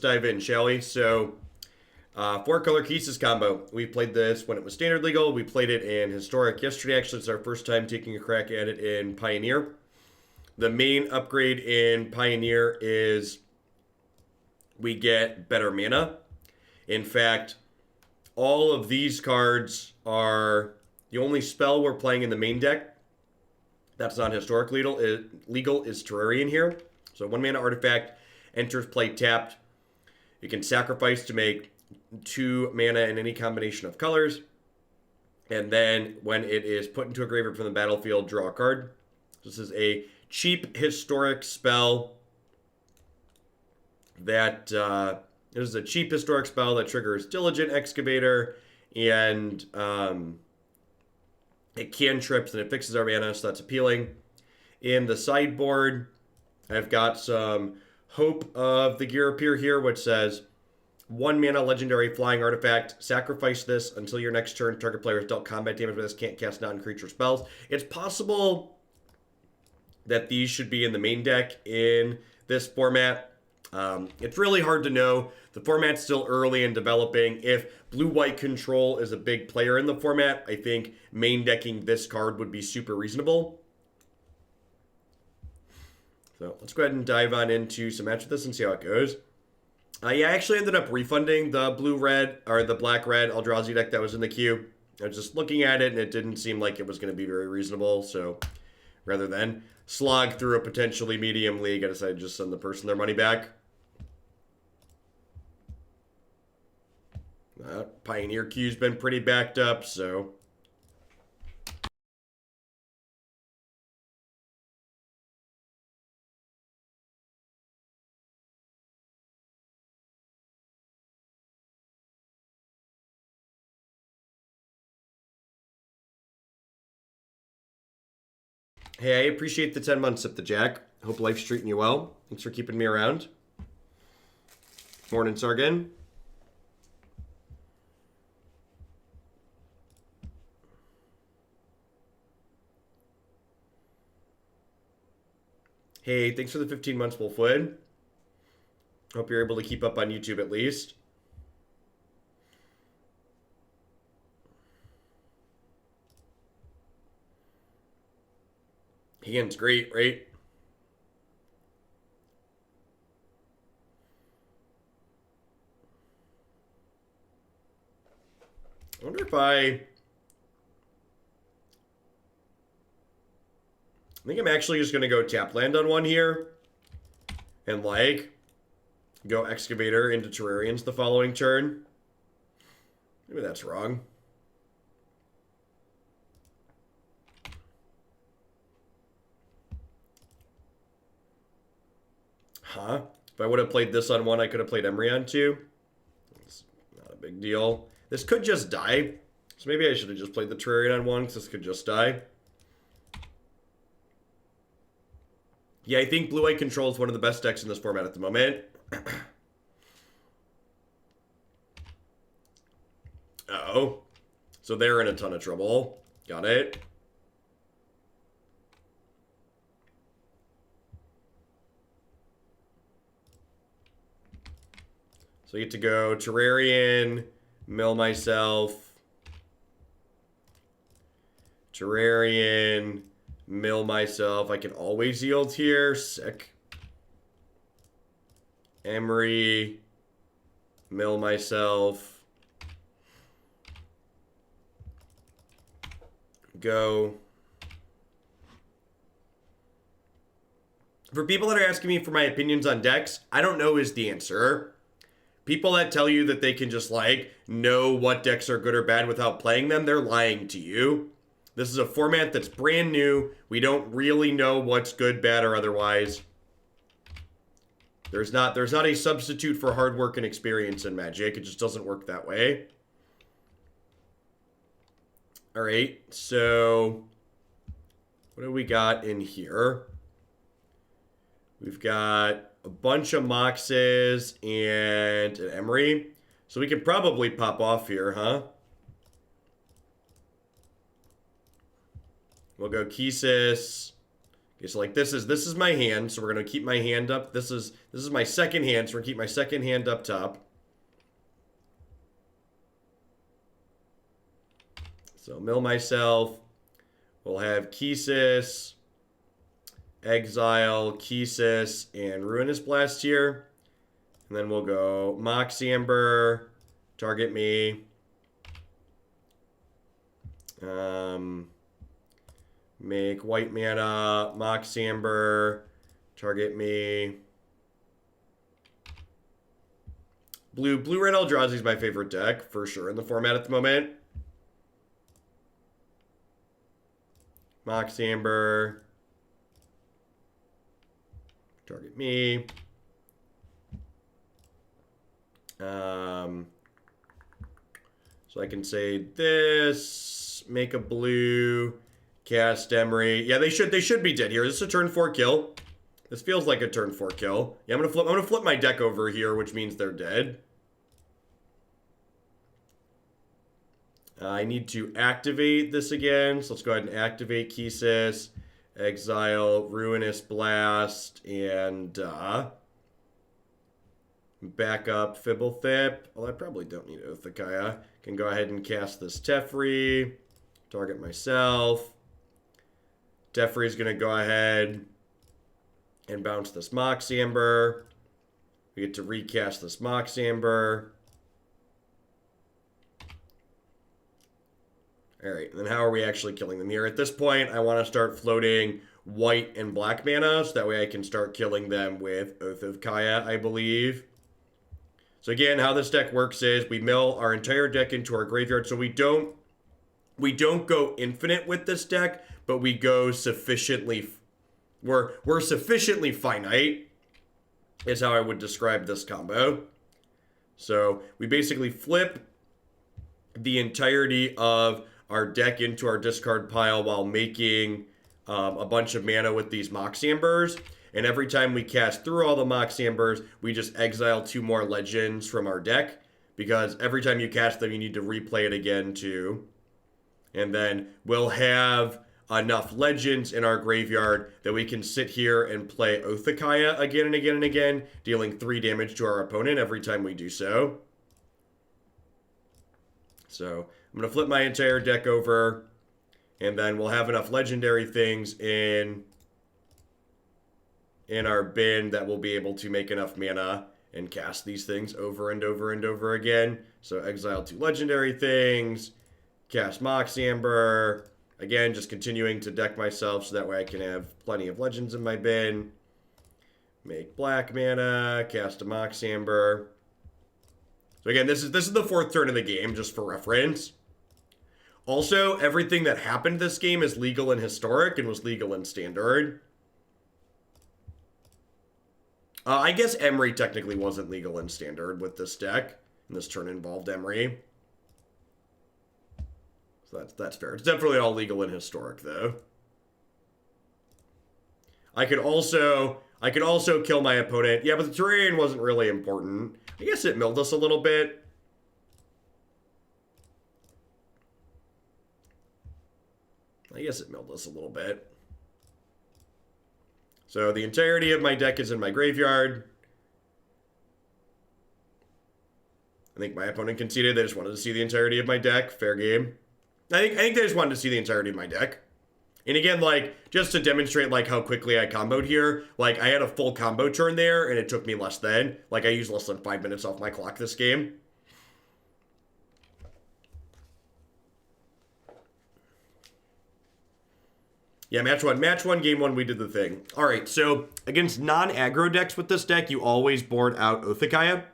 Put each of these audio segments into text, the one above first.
dive in, shall we? So, 4-color Kethis combo. We played this when it was standard legal. We played it in historic yesterday. Actually, it's our first time taking a crack at it in Pioneer. The main upgrade in Pioneer is we get better mana. In fact, all of these cards are the only spell we're playing in the main deck that's not historic legal is Terrarion here. So 1 mana artifact enters play tapped. You can sacrifice to make 2 mana in any combination of colors. And then when it is put into a graveyard from the battlefield, draw a card. This is a cheap historic spell that this is a cheap historic spell that triggers Diligent Excavator, and it cantrips and it fixes our mana, so that's appealing. In the sideboard, I've got some Hope of Ghirapur here, which says 1 mana legendary flying artifact. Sacrifice this until your next turn. Target player has dealt combat damage with this. Can't cast non-creature spells. It's possible that these should be in the main deck in this format. It's really hard to know. The format's still early in developing. If blue-white control is a big player in the format, I think main decking this card would be super reasonable. So let's go ahead and dive on into some match with this and see how it goes. Yeah, I actually ended up refunding the blue-red, or the black-red Eldrazi deck that was in the queue. I was just looking at it, and it didn't seem like it was going to be very reasonable, so rather than slog through a potentially medium league, I decided to just send the person their money back. Pioneer queue's been pretty backed up, so hey, I appreciate the 10 months, Sip the Jack. Hope life's treating you well. Thanks for keeping me around. Morning, Sargon. Hey, thanks for the 15 months, Wolfwood. Hope you're able to keep up on YouTube at least. Hand's great, right? I wonder if I think I'm actually just going to go tap land on one here and, like, go Excavator into Terrarions the following turn. Maybe that's wrong. Huh? If I would have played this on one, I could have played Emry on two. It's not a big deal. This could just die. So maybe I should have just played the Terrarion on one, because this could just die. Yeah, I think Blue-White Control is one of the best decks in this format at the moment. Uh-oh. So they're in a ton of trouble. Got it. So I get to go Terrarion, mill myself. Terrarion, mill myself. I can always yield here. Sick. Emry, mill myself. Go. For people that are asking me for my opinions on decks, I don't know is the answer. People that tell you that they can just, like, know what decks are good or bad without playing them, they're lying to you. This is a format that's brand new. We don't really know what's good, bad, or otherwise. There's not a substitute for hard work and experience in Magic. It just doesn't work that way. All right, so what do we got in here? We've got a bunch of Moxes and an Emry. So we can probably pop off here, huh? We'll go Kethis, Okay, so like this is my hand, so we're gonna keep my hand up. This is my second hand, so we're gonna keep my second hand up top. So mill myself. We'll have Kethis, Exile, Kethis, and Ruinous Blast here. And then we'll go Mox Amber, target me. Make white mana, Mox Amber, target me. Blue red Eldrazi is my favorite deck for sure in the format at the moment. Mox Amber, target me. So I can say this, make a blue, cast Emry. Yeah, they should be dead here. This is a turn 4 kill. This feels like a turn 4 kill. Yeah, I'm gonna flip my deck over here, which means they're dead. I need to activate this again, so let's go ahead and activate Kethis, Exile, Ruinous Blast, and back up Fblthp. Well, I probably don't need Oath of Kaya. Can go ahead and cast this Teferi, target myself. Teferi's going to go ahead and bounce this Mox Amber. We get to recast this Mox Amber. Alright, and then how are we actually killing them here? At this point, I want to start floating white and black mana, so that way I can start killing them with Oath of Kaya, I believe. So again, how this deck works is we mill our entire deck into our graveyard, so we don't go infinite with this deck, but we go sufficiently, we're sufficiently finite, is how I would describe this combo. So we basically flip the entirety of our deck into our discard pile while making a bunch of mana with these Mox Ambers. And every time we cast through all the Mox Ambers, we just exile 2 more legends from our deck. Because every time you cast them, you need to replay it again too. And then we'll have enough legends in our graveyard that we can sit here and play Oath of Kaya again and again and again, dealing 3 damage to our opponent every time we do so. So I'm going to flip my entire deck over, and then we'll have enough legendary things in our bin that we'll be able to make enough mana and cast these things over and over and over again. So exile 2 legendary things, cast Mox Amber. Again, just continuing to deck myself so that way I can have plenty of legends in my bin. Make black mana, cast a Mox Amber. So again, this is the 4th turn of the game, just for reference. Also, everything that happened this game is legal in Historic and was legal in Standard. I guess Emry technically wasn't legal in Standard with this deck, and this turn involved Emry. So that's fair. It's definitely all legal in Historic, though. I could also kill my opponent. Yeah, but the Terrarion wasn't really important. I guess it milled us a little bit. So the entirety of my deck is in my graveyard. I think my opponent conceded. They just wanted to see the entirety of my deck. Fair game. I think they just wanted to see the entirety of my deck. And again, like, just to demonstrate, like, how quickly I comboed here, like, I had a full combo turn there, and it took me less than. Like, I used less than 5 minutes off my clock this game. Yeah, match one, game 1, we did the thing. Alright, so, against non-aggro decks with this deck, you always board out Oath of Kaya.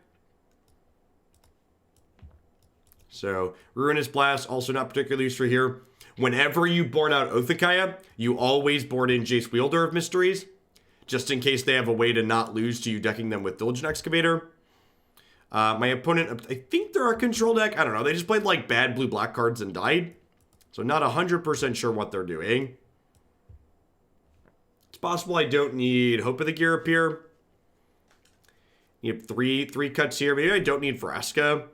So, Ruinous Blast, also not particularly useful here. Whenever you board out Oath of Kaya, you always board in Jace Wielder of Mysteries, just in case they have a way to not lose to you decking them with Diligent Excavator. My opponent, I think they're a control deck. I don't know. They just played like bad blue-black cards and died. So not 100% sure what they're doing. It's possible I don't need Hope of Ghirapur. You have three cuts here. Maybe I don't need Vraska.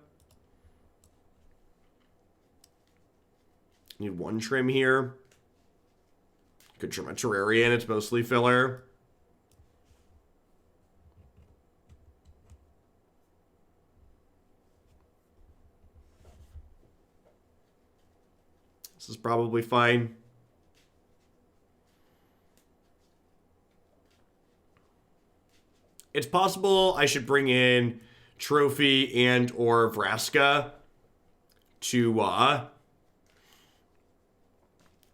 Need 1 trim here. Could trim a Terrarion, it's mostly filler. This is probably fine. It's possible I should bring in Trophy and or Vraska to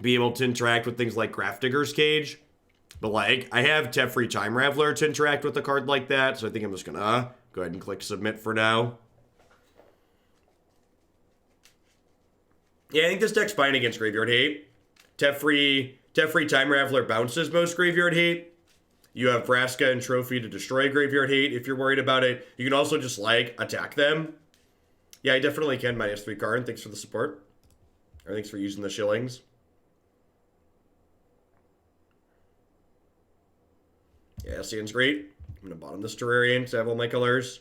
be able to interact with things like Grafdigger's Cage. But like, I have Teferi Time Raveler to interact with a card like that, so I think I'm just gonna go ahead and click submit for now. Yeah, I think this deck's fine against Graveyard Hate. Teferi Time Raveler bounces most Graveyard Hate. You have Vraska and Trophy to destroy Graveyard Hate if you're worried about it. You can also just, like, attack them. Yeah, I definitely can -3 card. Thanks for the support. Or thanks for using the shillings. Yeah, Sand's great. I'm going to bottom this Terrarion to have all my colors.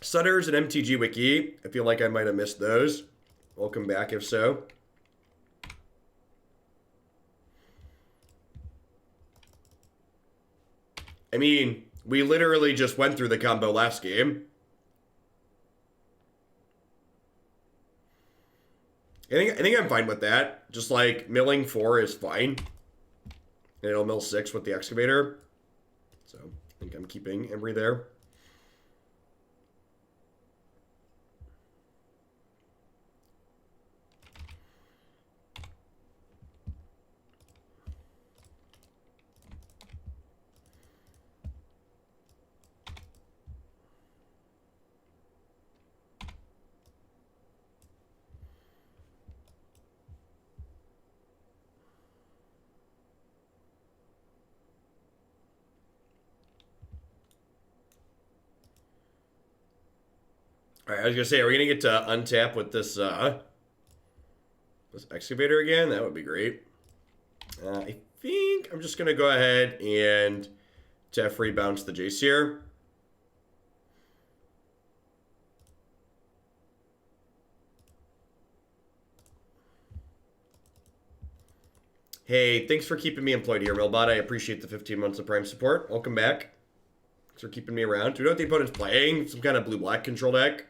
Sutters and MTG Wiki. I feel like I might have missed those. Welcome back if so. I mean, we literally just went through the combo last game. I think I'm fine with that. Just like milling 4 is fine. And it'll mill 6 with the excavator. So I think I'm keeping Emry there. Alright, I was gonna say, are we gonna get to untap with this this excavator again? That would be great. I think I'm just gonna go ahead and Teferi bounce the Jace here. Hey, thanks for keeping me employed here, Milbot. I appreciate the 15 months of Prime support. Welcome back. Thanks for keeping me around. Do we know what the opponent's playing? Some kind of blue-black control deck?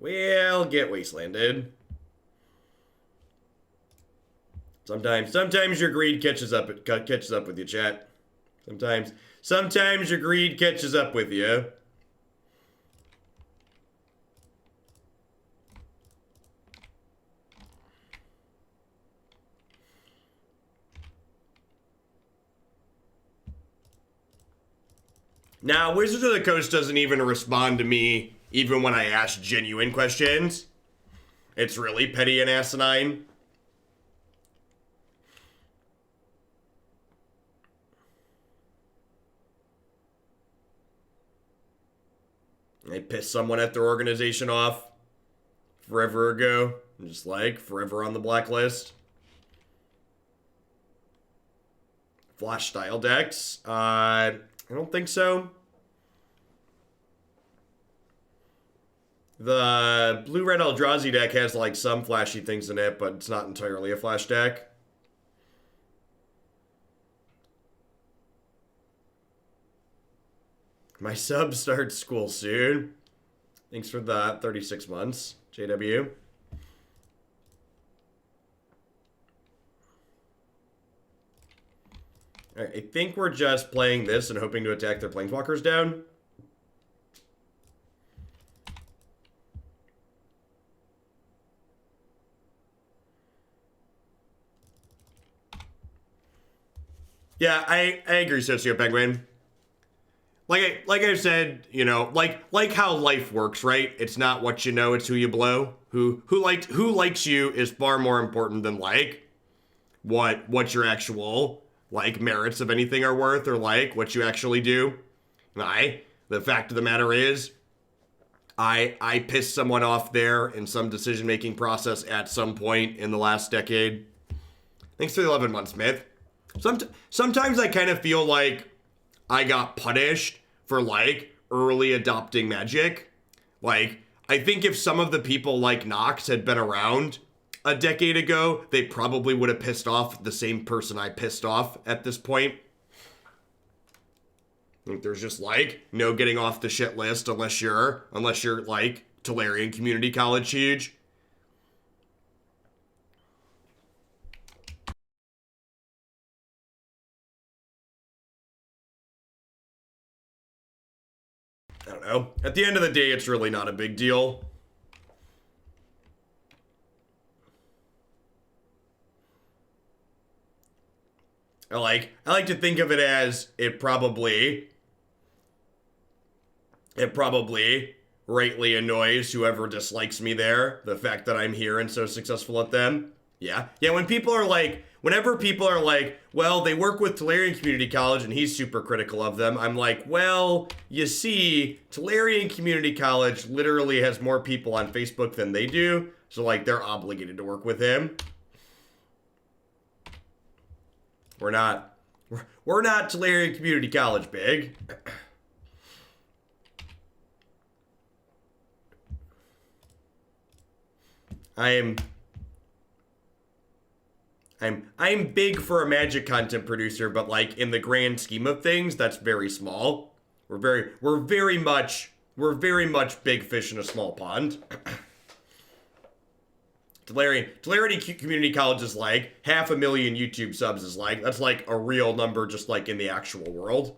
Well, get wastelanded. Sometimes your greed catches up with you, chat. Sometimes your greed catches up with you. Now, Wizards of the Coast doesn't even respond to me even when I ask genuine questions. It's really petty and asinine. I pissed someone at their organization off forever ago. I'm just like, forever on the blacklist. Flash style decks? I don't think so. The blue-red Eldrazi deck has like some flashy things in it, but it's not entirely a flash deck. My sub starts school soon. Thanks for the 36 months, JW. Alright, I think we're just playing this and hoping to attack their planeswalkers down. Yeah, I agree, Socio Penguin. Like I said, you know, like how life works, right? It's not what you know, it's who you blow. Who likes you is far more important than like. what your actual, like, merits of anything are worth, or, like, what you actually do. The fact of the matter is, I pissed someone off there in some decision-making process at some point in the last decade. Thanks for the 11 months, Smith. Sometimes I kind of feel like I got punished for, like, early adopting magic. Like, I think if some of the people like Nox had been around a decade ago, they probably would have pissed off the same person I pissed off at this point. I think there's just, like, no getting off the shit list unless you're like, Terrarion Community College huge. I don't know. At the end of the day, it's really not a big deal. I like to think of it as it probably rightly annoys whoever dislikes me there, the fact that I'm here and so successful at them. Yeah, whenever people are like, well, they work with Terrarion Community College and he's super critical of them, I'm like, well, you see, Terrarion Community College literally has more people on Facebook than they do, so, like, they're obligated to work with him. We're not Terrarion Community College big. I'm big for a Magic content producer, but, like, in the grand scheme of things, that's very small. We're very much big fish in a small pond. Terrarion Community College is like 500,000 YouTube subs is like, that's like a real number just like in the actual world.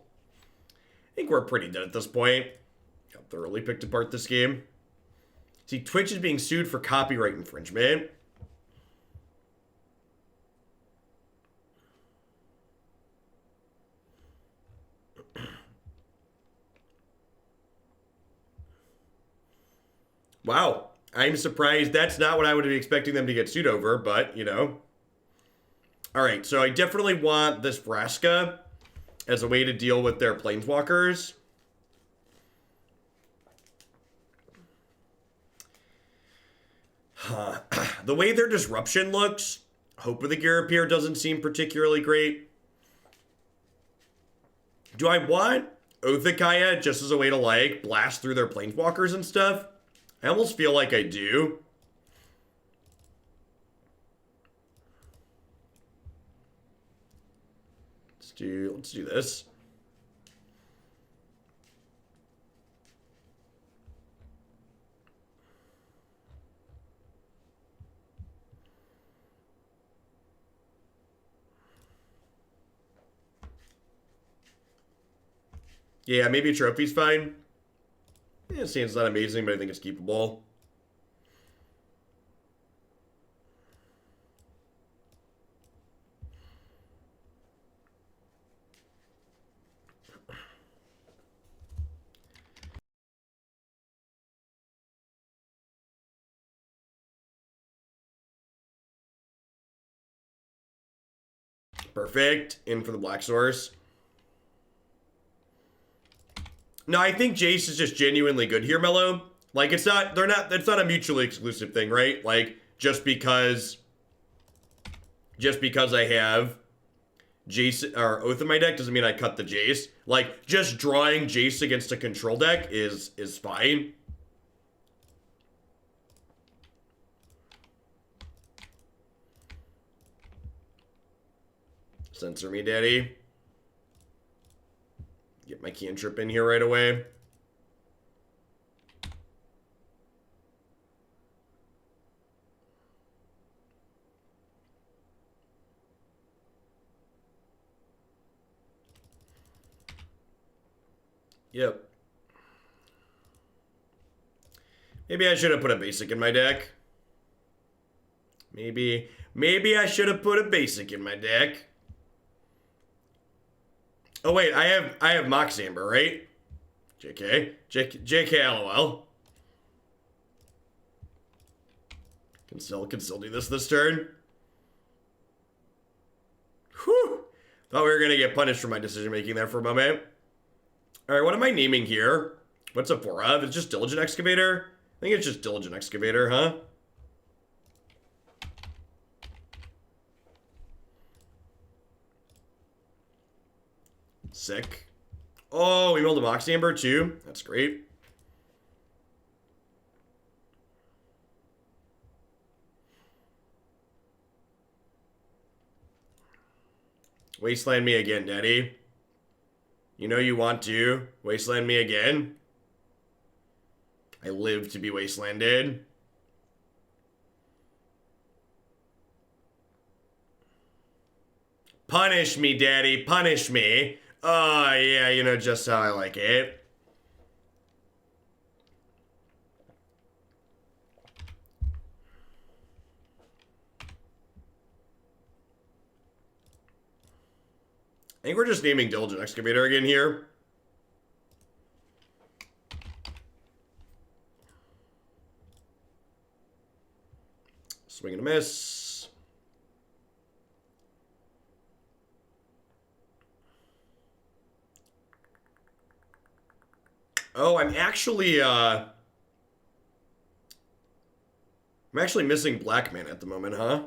I think we're pretty dead at this point. I've thoroughly picked apart this game. See, Twitch is being sued for copyright infringement. Wow. I'm surprised. That's not what I would be expecting them to get sued over, but, you know. Alright, so I definitely want this Vraska as a way to deal with their planeswalkers. The way their disruption looks, Hope of Ghirapur doesn't seem particularly great. Do I want Othakaya just as a way to, like, blast through their planeswalkers and stuff? I almost feel like I do. Let's do this. Yeah, maybe a trophy's fine. Yeah, it's not amazing, but I think it's keepable. Perfect. In for the black source. No, I think Jace is just genuinely good here, Mello. Like, it's not a mutually exclusive thing, right? Like, just because I have Jace or Oath in my deck doesn't mean I cut the Jace. Like, just drawing Jace against a control deck is fine. Censor me, daddy. Get my cantrip in here right away. Yep. Maybe I should have put a basic in my deck. Maybe I should have put a basic in my deck. Oh wait, I have Mox Amber, right? JK LOL. Can still do this turn. Whew. Thought we were going to get punished for my decision making there for a moment. Alright, what am I naming here? What's up for? It's just Diligent Excavator? I think it's just Diligent Excavator, huh? Sick. Oh, we milled a Mox Amber too. That's great. Wasteland me again, Daddy. You know you want to. Wasteland me again. I live to be wastelanded. Punish me, Daddy. Punish me. Oh, yeah, you know just how I like it. I think we're just naming Diligent Excavator again here. Swing and a miss. Oh, I'm actually missing black mana at the moment, huh?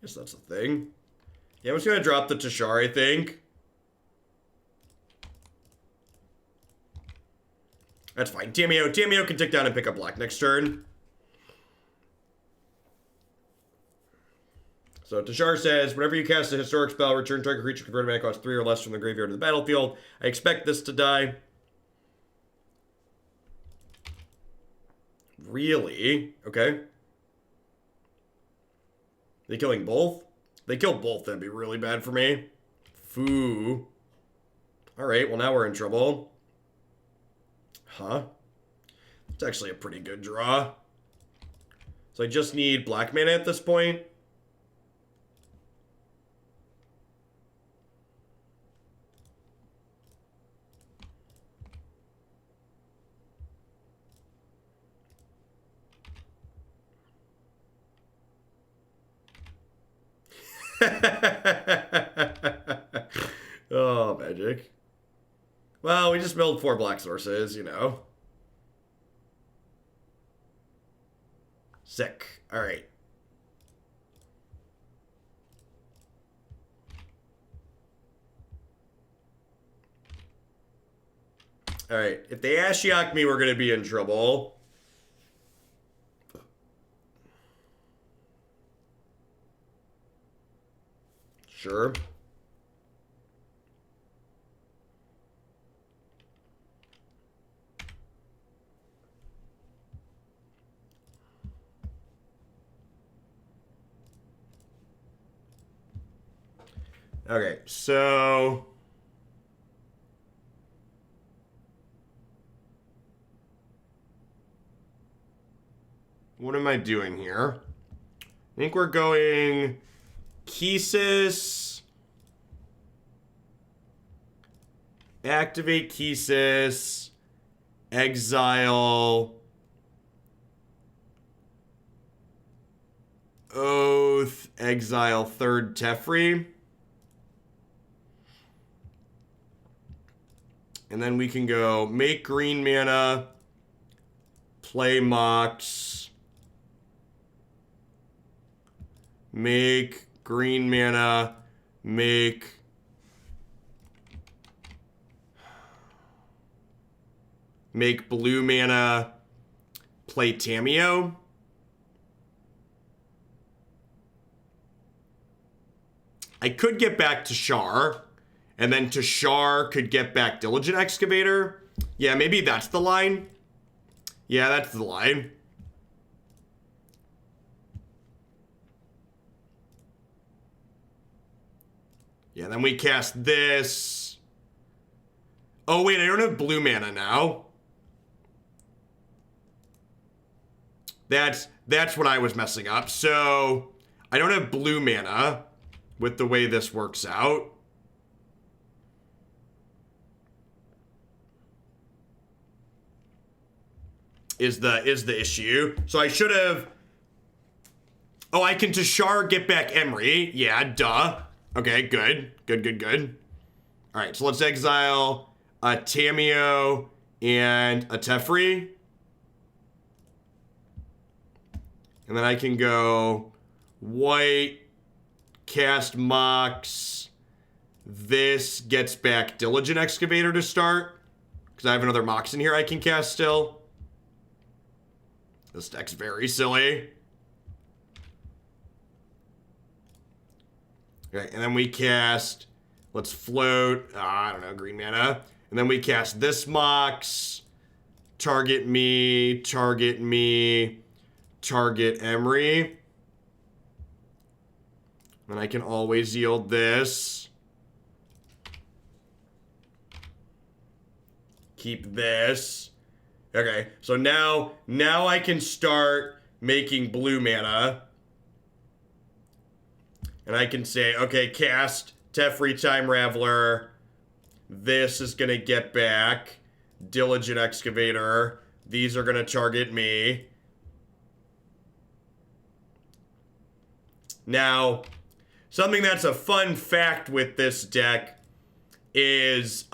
Guess that's a thing. Yeah, I'm just gonna drop the Tashar, I think. That's fine. Tamiyo can tick down and pick up black next turn. So Tashar says, whenever you cast a historic spell, return target creature converted mana cost 3 or less from the graveyard to the battlefield. I expect this to die. Really? Okay. They killing both? They kill both, that'd be really bad for me. Foo. Alright, well now we're in trouble. Huh? It's actually a pretty good draw. So I just need black mana at this point. Oh, magic. Well, we just milled 4 black sources, you know. Sick. Alright. Alright. If they Ashiok me, we're going to be in trouble. Sure. Okay, so what am I doing here? I think we're going Kethis. Activate Kethis. Exile. Oath. Exile third Teferi. And then we can go make green mana, play Mox, make green mana, make blue mana, play Tamiyo. I could get back to Shar. And then Tashar could get back Diligent Excavator. Yeah, maybe that's the line. Yeah, that's the line. Yeah, then we cast this. Oh, wait, I don't have blue mana now. That's what I was messing up. So, I don't have blue mana with the way this works out. Is the issue. So I should have... Oh, I can Tashar get back Emry. Yeah, duh. Okay, good. Good. All right, so let's exile a Tamiyo and a Teferi. And then I can go white, cast Mox. This gets back Diligent Excavator to start, because I have another Mox in here I can cast still. This deck's very silly. Okay, and then we cast, let's float, I don't know, green mana. And then we cast this Mox, target me, target Emry. And I can always yield this. Keep this. Okay, so now I can start making blue mana. And I can say, okay, cast Teferi Time Raveler. This is going to get back Diligent Excavator. These are going to target me. Now, something that's a fun fact with this deck is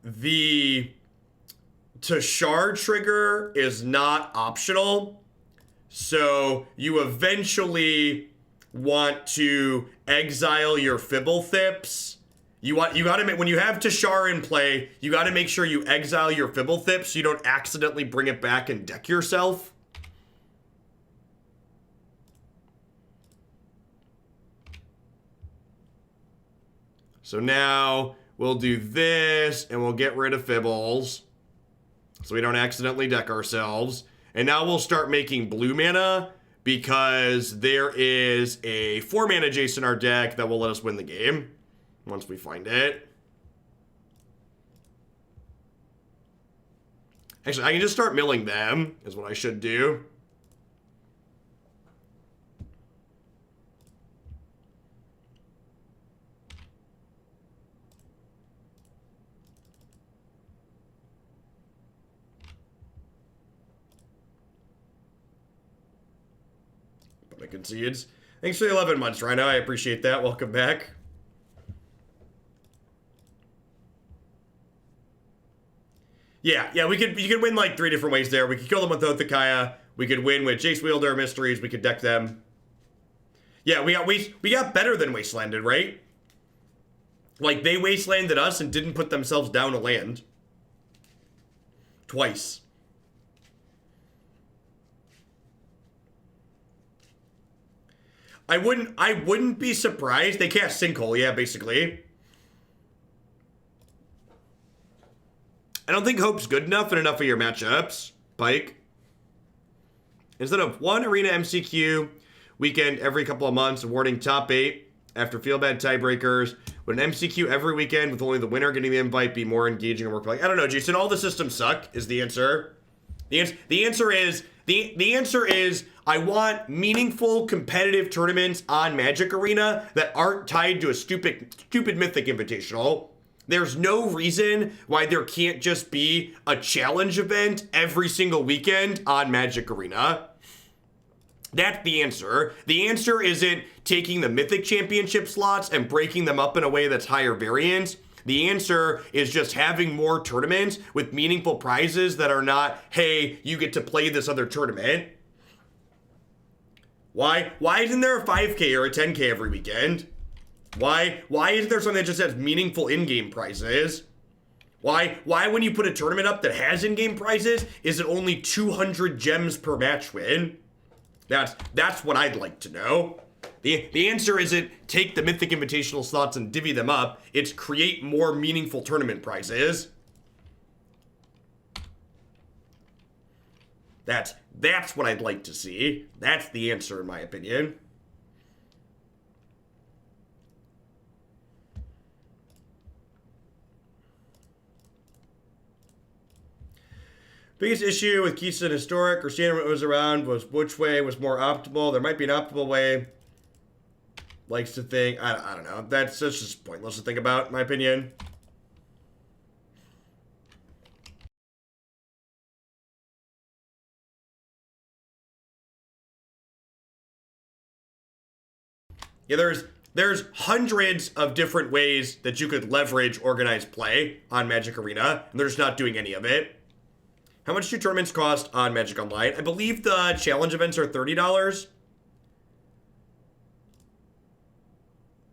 the Tashar trigger is not optional. So you eventually want to exile your Fblthps. When you have Tashar in play, you got to make sure you exile your Fblthp so you don't accidentally bring it back and deck yourself. So now we'll do this and we'll get rid of Fibbles so we don't accidentally deck ourselves. And now we'll start making blue mana because there is a 4-mana Jace in our deck that will let us win the game once we find it. Actually, I can just start milling them is what I should do. Concedes. Thanks for the 11 months, Rhino. I appreciate that. Welcome back. Yeah, you could win like 3 different ways there. We could kill them with Othakaya. We could win with Jace, Wielder, Mysteries. We could deck them. Yeah, we got better than Wastelanded, right? Like, they Wastelanded us and didn't put themselves down a land. Twice. I wouldn't be surprised. They cast Sinkhole, yeah, basically. I don't think Hope's good enough in enough of your matchups, Pike. Instead of one Arena MCQ weekend every couple of months, awarding top 8 after feel bad tiebreakers, would an MCQ every weekend with only the winner getting the invite be more engaging and work like? I don't know, Jason. All the systems suck is the answer. The answer is I want meaningful competitive tournaments on Magic Arena that aren't tied to a stupid Mythic Invitational. There's no reason why there can't just be a challenge event every single weekend on Magic Arena. That's the answer. The answer isn't taking the Mythic Championship slots and breaking them up in a way that's higher variance. The answer is just having more tournaments with meaningful prizes that are not, hey, you get to play this other tournament. Why isn't there a 5K or a 10K every weekend? Why isn't there something that just has meaningful in-game prizes? Why when you put a tournament up that has in-game prizes, is it only 200 gems per match win? That's what I'd like to know. The answer isn't take the Mythic Invitational slots and divvy them up. It's create more meaningful tournament prizes. That's what I'd like to see. That's the answer, in my opinion. Biggest issue with Kethis and Historic or standard when it was around was which way was more optimal. There might be an optimal way. Likes to think, I don't know. That's just pointless to think about, in my opinion. Yeah, there's hundreds of different ways that you could leverage organized play on Magic Arena, and they're just not doing any of it. How much do tournaments cost on Magic Online? I believe the challenge events are $30.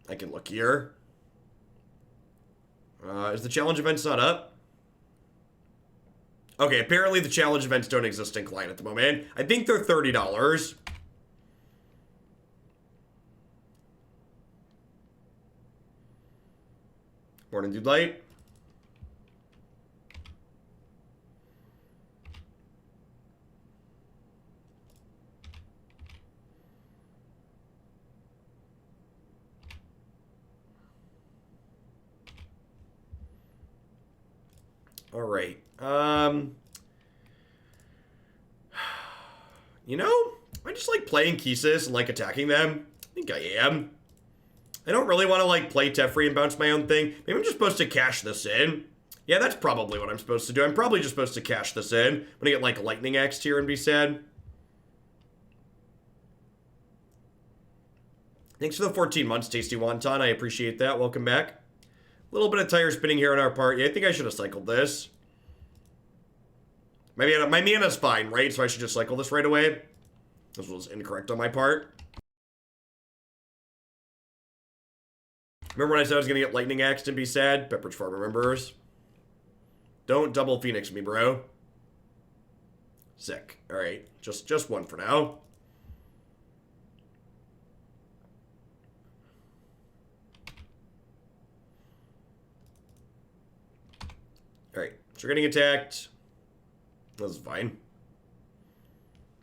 I can look here. Is the challenge events not up? Okay, apparently the challenge events don't exist in client at the moment. I think they're $30. Morning, Dude Light. All right. You know, I just like playing Kethis and like attacking them. I think I am. I don't really want to like play Teferi and bounce my own thing. Maybe I'm just supposed to cash this in. Yeah, that's probably what I'm supposed to do. I'm probably just supposed to cash this in. I'm gonna get like Lightning Axed here and be sad. Thanks for the 14 months, Tasty Wonton. I appreciate that. Welcome back. A little bit of tire spinning here on our part. Yeah, I think I should have cycled this. My mana's fine, right? So I should just cycle this right away. This was incorrect on my part. Remember when I said I was going to get Lightning Axed and be sad? Pepperidge Farm remembers. Don't double Phoenix me, bro. Sick. Alright. Just one for now. Alright. So we're getting attacked. This is fine.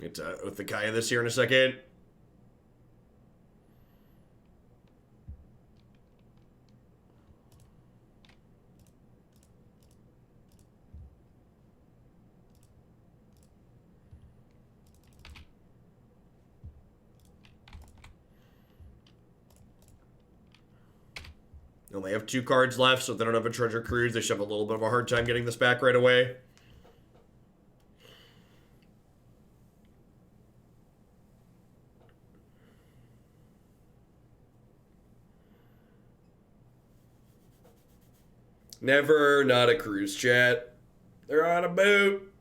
Get Oath the Kaya this here in a second. They only have 2 cards left, so if they don't have a Treasure Cruise, they should have a little bit of a hard time getting this back right away. Never not a cruise, chat. They're on a boat.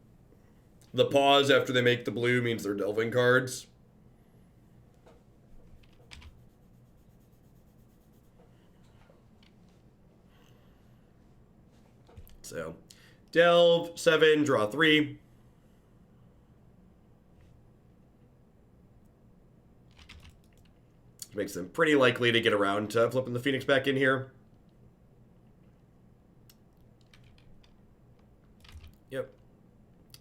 The pause after they make the blue means they're delving cards. So, delve, 7, draw 3. Makes them pretty likely to get around to flipping the Phoenix back in here. Yep.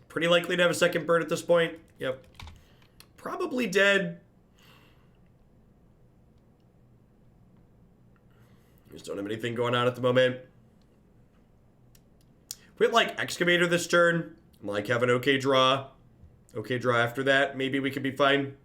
Pretty likely to have a second bird at this point. Yep. Probably dead. Just don't have anything going on at the moment. If we had, like, Excavator this turn, and, like, have an okay draw after that, maybe we could be fine.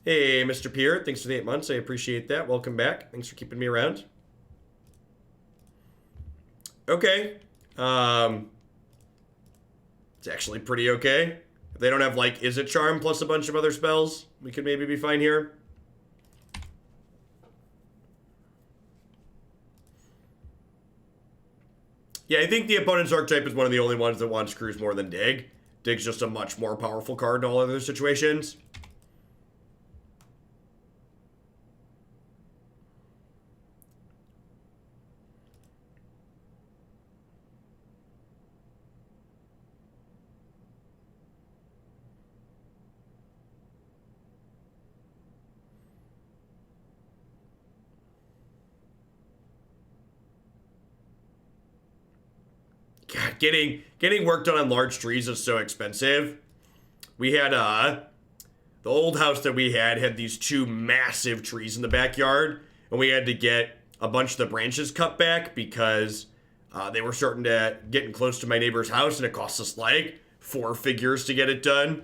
Hey, Mr. Pierre, thanks for the 8 months. I appreciate that. Welcome back. Thanks for keeping me around. Okay. It's actually pretty okay. If they don't have, like, Is It Charm plus a bunch of other spells, we could maybe be fine here. Yeah, I think the opponent's archetype is one of the only ones that wants Cruise more than Dig. Dig's just a much more powerful card in all other situations. God, getting work done on large trees is so expensive. We had the old house that we had these 2 massive trees in the backyard, and we had to get a bunch of the branches cut back because they were starting to getting close to my neighbor's house, and it cost us like 4 figures to get it done.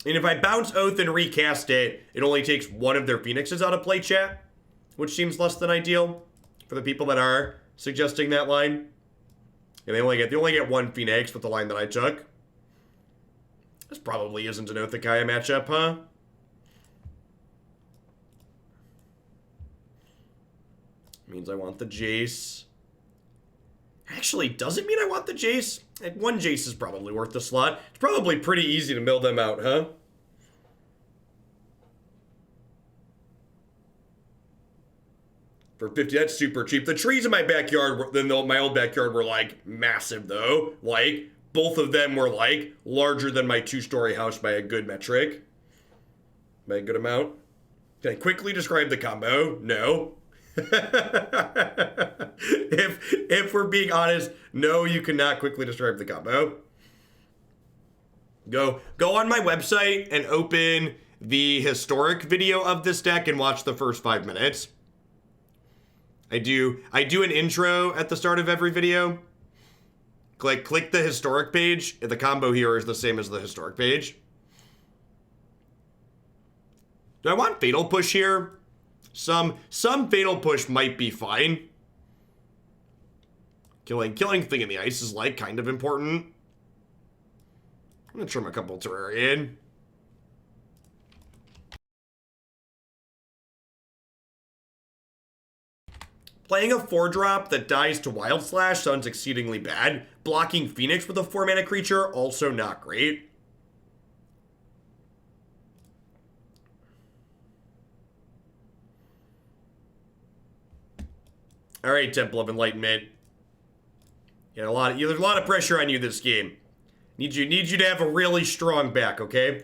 And if I bounce Oath and recast it, it only takes one of their Phoenixes out of play, chat, which seems less than ideal for the people that are suggesting that line. And they only get one Phoenix with the line that I took. This probably isn't an Oathakaya matchup, huh? Means I want the Jace. Actually, does it mean I want the Jace? One Jace is probably worth the slot. It's probably pretty easy to mill them out, huh? For 50, that's super cheap. The trees in my backyard, my old backyard, were like massive though. Like, both of them were like larger than my 2-story house by a good metric. By a good amount. Can I quickly describe the combo? No. if we're being honest, no, you cannot quickly describe the combo. Go on my website and open the historic video of this deck and watch the first 5 minutes. I do an intro at the start of every video. Click the historic page. The combo here is the same as the historic page. Do I want Fatal Push here? Some Fatal Push might be fine. Killing Thing in the Ice is like kind of important. I'm gonna trim a couple Terrarion. Playing a 4-drop that dies to Wild Slash sounds exceedingly bad. Blocking Phoenix with a 4-mana creature, also not great. All right, Temple of Enlightenment. There's a lot of pressure on you this game. Need you to have a really strong back, okay?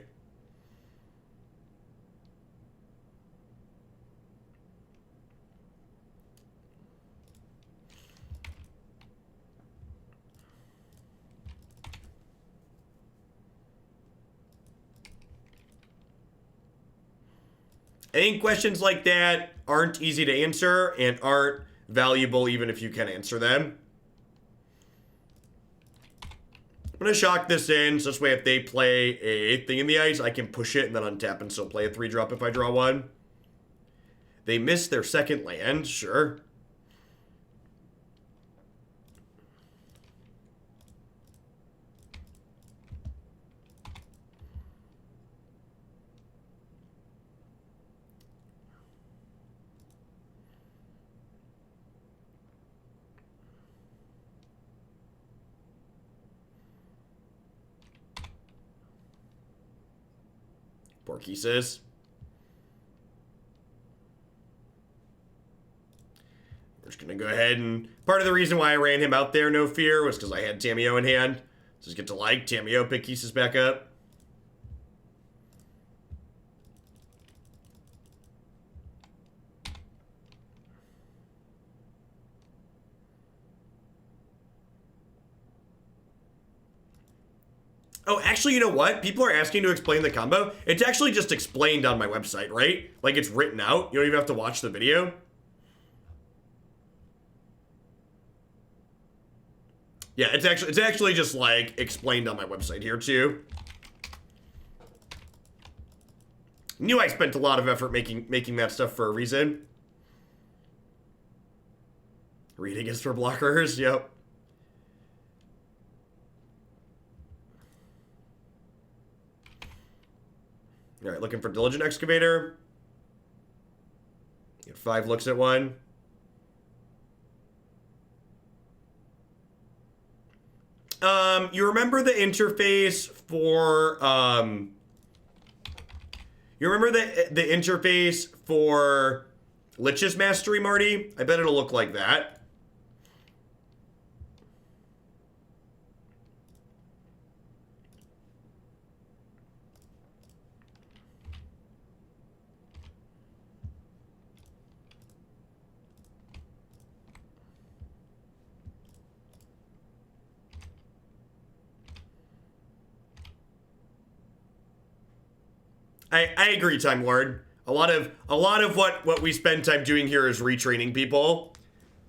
I think questions like that aren't easy to answer and aren't valuable even if you can answer them. I'm going to shock this in, so this way if they play a Thing in the Ice, I can push it and then untap and still play a 3-drop if I draw one. They miss their second land, sure. Porky-sis. We're just going to go ahead and... Part of the reason why I ran him out there, no fear, was because I had Tamiyo in hand. So just get to like Tamiyo, pick Kethis back up. Oh, actually, you know what? People are asking to explain the combo. It's actually just explained on my website, right? Like, it's written out. You don't even have to watch the video. Yeah, it's actually just, like, explained on my website here, too. Knew I spent a lot of effort making that stuff for a reason. Reading is for blockers, yep. All right, looking for Diligent Excavator. Get 5 looks at one. You remember the interface for you remember the interface for Lich's Mastery, Marty? I bet it'll look like that. I agree, Time Lord. A lot of what we spend time doing here is retraining people.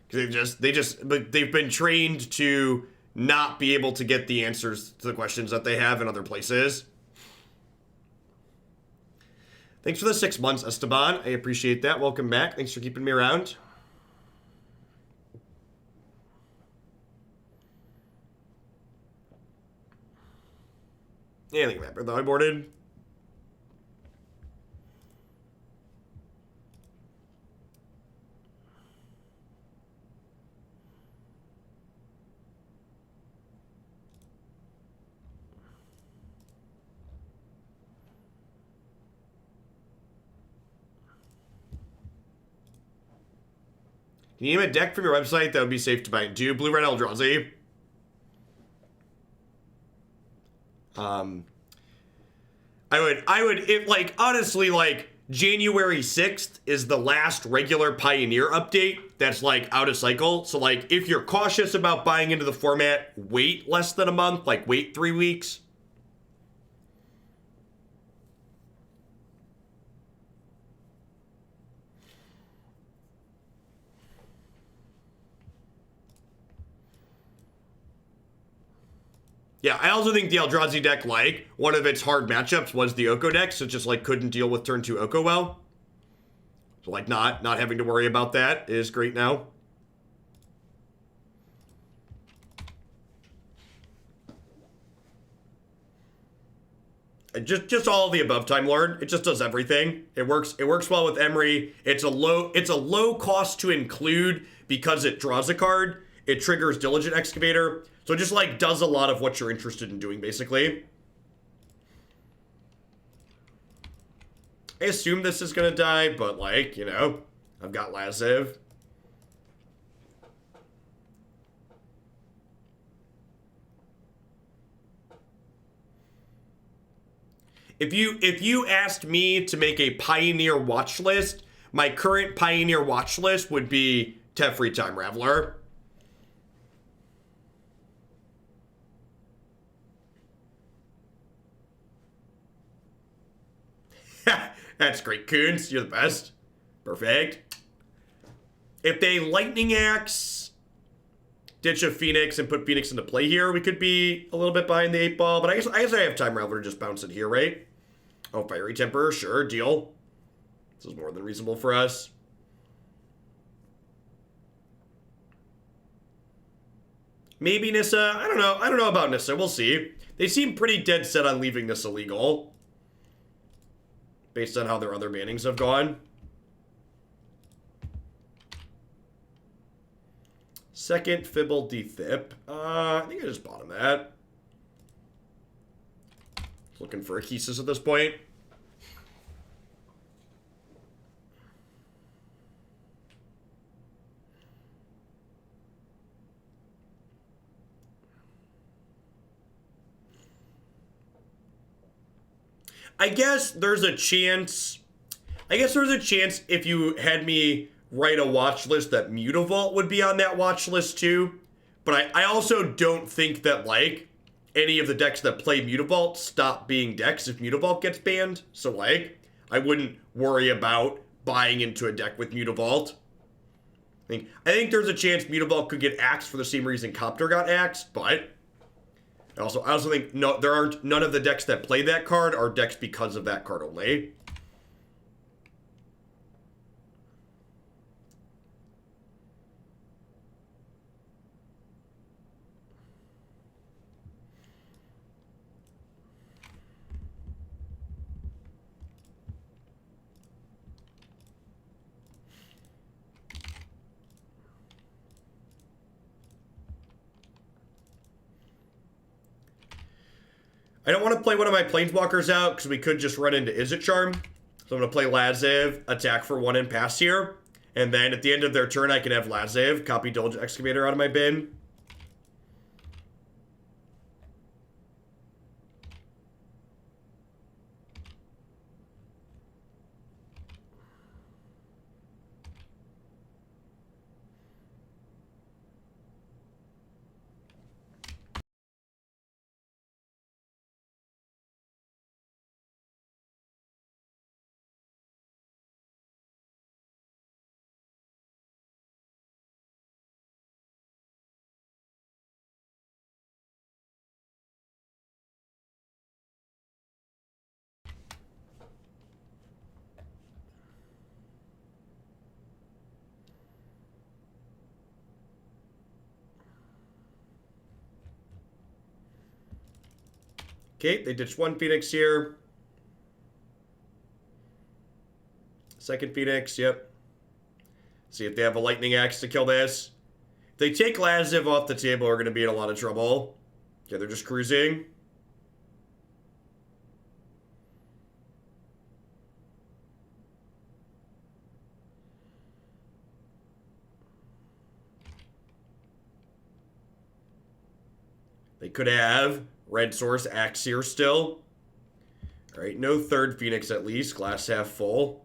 Because they've been trained to not be able to get the answers to the questions that they have in other places. Thanks for the 6 months, Esteban. I appreciate that. Welcome back. Thanks for keeping me around. Yeah, I think mapper though I boarded. Can you name a deck from your website that would be safe to buy into? Blue-Red Eldrazi. Honestly, like, January 6th is the last regular Pioneer update that's, like, out of cycle. So, like, if you're cautious about buying into the format, wait less than a month. Like, wait 3 weeks. Yeah, I also think the Eldrazi deck, like, one of its hard matchups was the Oko deck, so just, like, couldn't deal with turn 2 Oko well. So, like, not having to worry about that is great now. Just all of the above, Time Lord. It just does everything. It works well with Emry. It's a low cost to include because it draws a card. It triggers Diligent Excavator. So it just, like, does a lot of what you're interested in doing, basically. I assume this is gonna die, but, like, you know, I've got Lazav. If you asked me to make a Pioneer watch list, my current Pioneer watch list would be Teferi Time Raveler. That's great, Coons. You're the best. Perfect. If they Lightning Axe, ditch a Phoenix, and put Phoenix into play here, we could be a little bit behind the 8 ball, but I guess I have Time Raveler to just bounce it here, right? Oh, Fiery Temper, sure, deal. This is more than reasonable for us. Maybe Nissa. I don't know. I don't know about Nissa. We'll see. They seem pretty dead set on leaving Nissa legal, based on how their other bannings have gone. Second Fblthp. I think I just bottom that. Looking for a Kethis at this point. I guess there's a chance if you had me write a watch list that Mutavault would be on that watch list too. But I also don't think that, like, any of the decks that play Mutavault stop being decks if Mutavault gets banned. So, like, I wouldn't worry about buying into a deck with Mutavault. I think there's a chance Mutavault could get axed for the same reason Copter got axed, but I also think none of the decks that play that card are decks because of that card only. I don't want to play one of my Planeswalkers out because we could just run into Izzet Charm. So I'm going to play Lazav, attack for 1 and pass here. And then at the end of their turn, I can have Lazav copy Diligent Excavator out of my bin. Okay, they ditched one Phoenix here. Second Phoenix, yep. See if they have a lightning axe to kill this. If they take Lazav off the table, we're going to be in a lot of trouble. Yeah, they're just cruising. They could have red source axe here still. All right, no third Phoenix at least. Glass half full.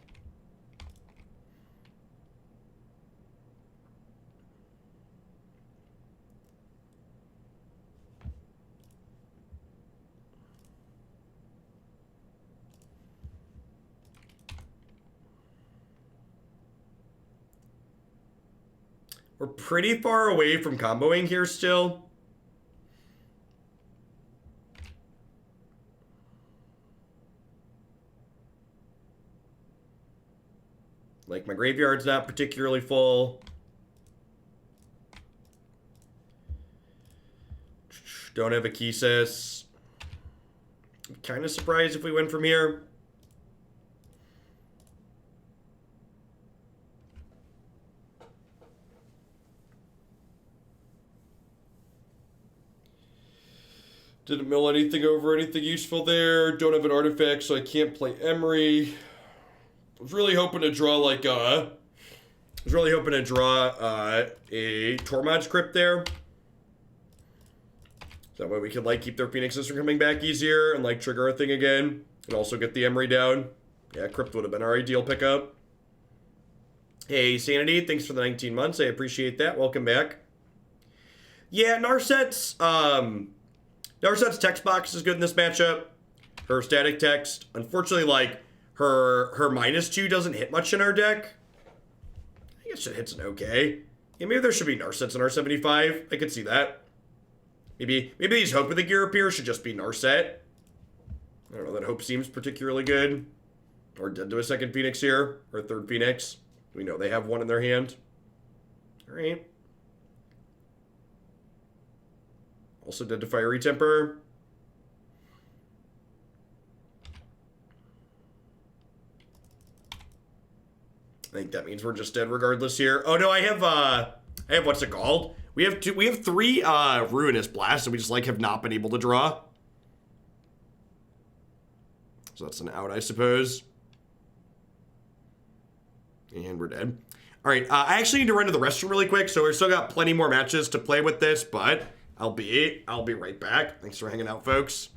We're pretty far away from comboing here still. Like, my graveyard's not particularly full. Don't have a Kethis. I'm kind of surprised if we win from here. Didn't mill anything over anything useful there. Don't have an artifact, so I can't play Emry. I was really hoping to draw like a Tormod's Crypt there. So that way we could like keep their Phoenixes from coming back easier and like trigger a thing again. And also get the Emry down. Yeah, Crypt would have been our ideal pickup. Hey, Sanity, thanks for the 19 months. I appreciate that. Welcome back. Yeah, Narset's text box is good in this matchup. Her static text. Unfortunately, like, her -2 doesn't hit much in our deck. I guess it hits an okay. Yeah, maybe there should be Narsets in our 75. I could see that. Maybe these Hope of the Ghirapur should just be Narset. I don't know, that Hope seems particularly good. Or dead to a second Phoenix here. Or a third Phoenix. We know they have one in their hand. Alright. Also dead to Fiery Temper. I think that means we're just dead regardless here. Oh no, I have what's it called? We have three Ruinous blasts, and we just like have not been able to draw. So that's an out, I suppose. And we're dead. All right, I actually need to run to the restroom really quick, so we've still got plenty more matches to play with this, but I'll be right back. Thanks for hanging out, folks.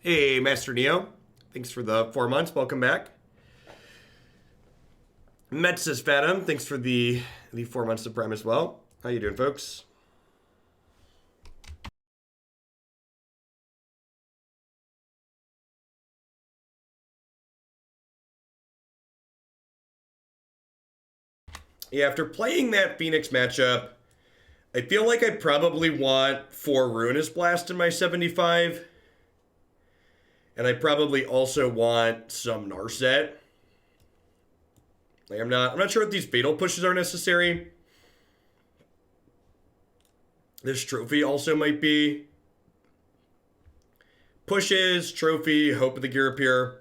Hey, Master Neo. Thanks for the 4 months. Welcome back. Metsis Phantom, thanks for the 4 months of Prime as well. How you doing, folks? Yeah, after playing that Phoenix matchup, I feel like I probably want 4 Ruinous Blast in my 75. And I probably also want some Narset. Like I'm not sure if these fatal pushes are necessary. This trophy also might be. Pushes, trophy, Hope of the Ghirapur.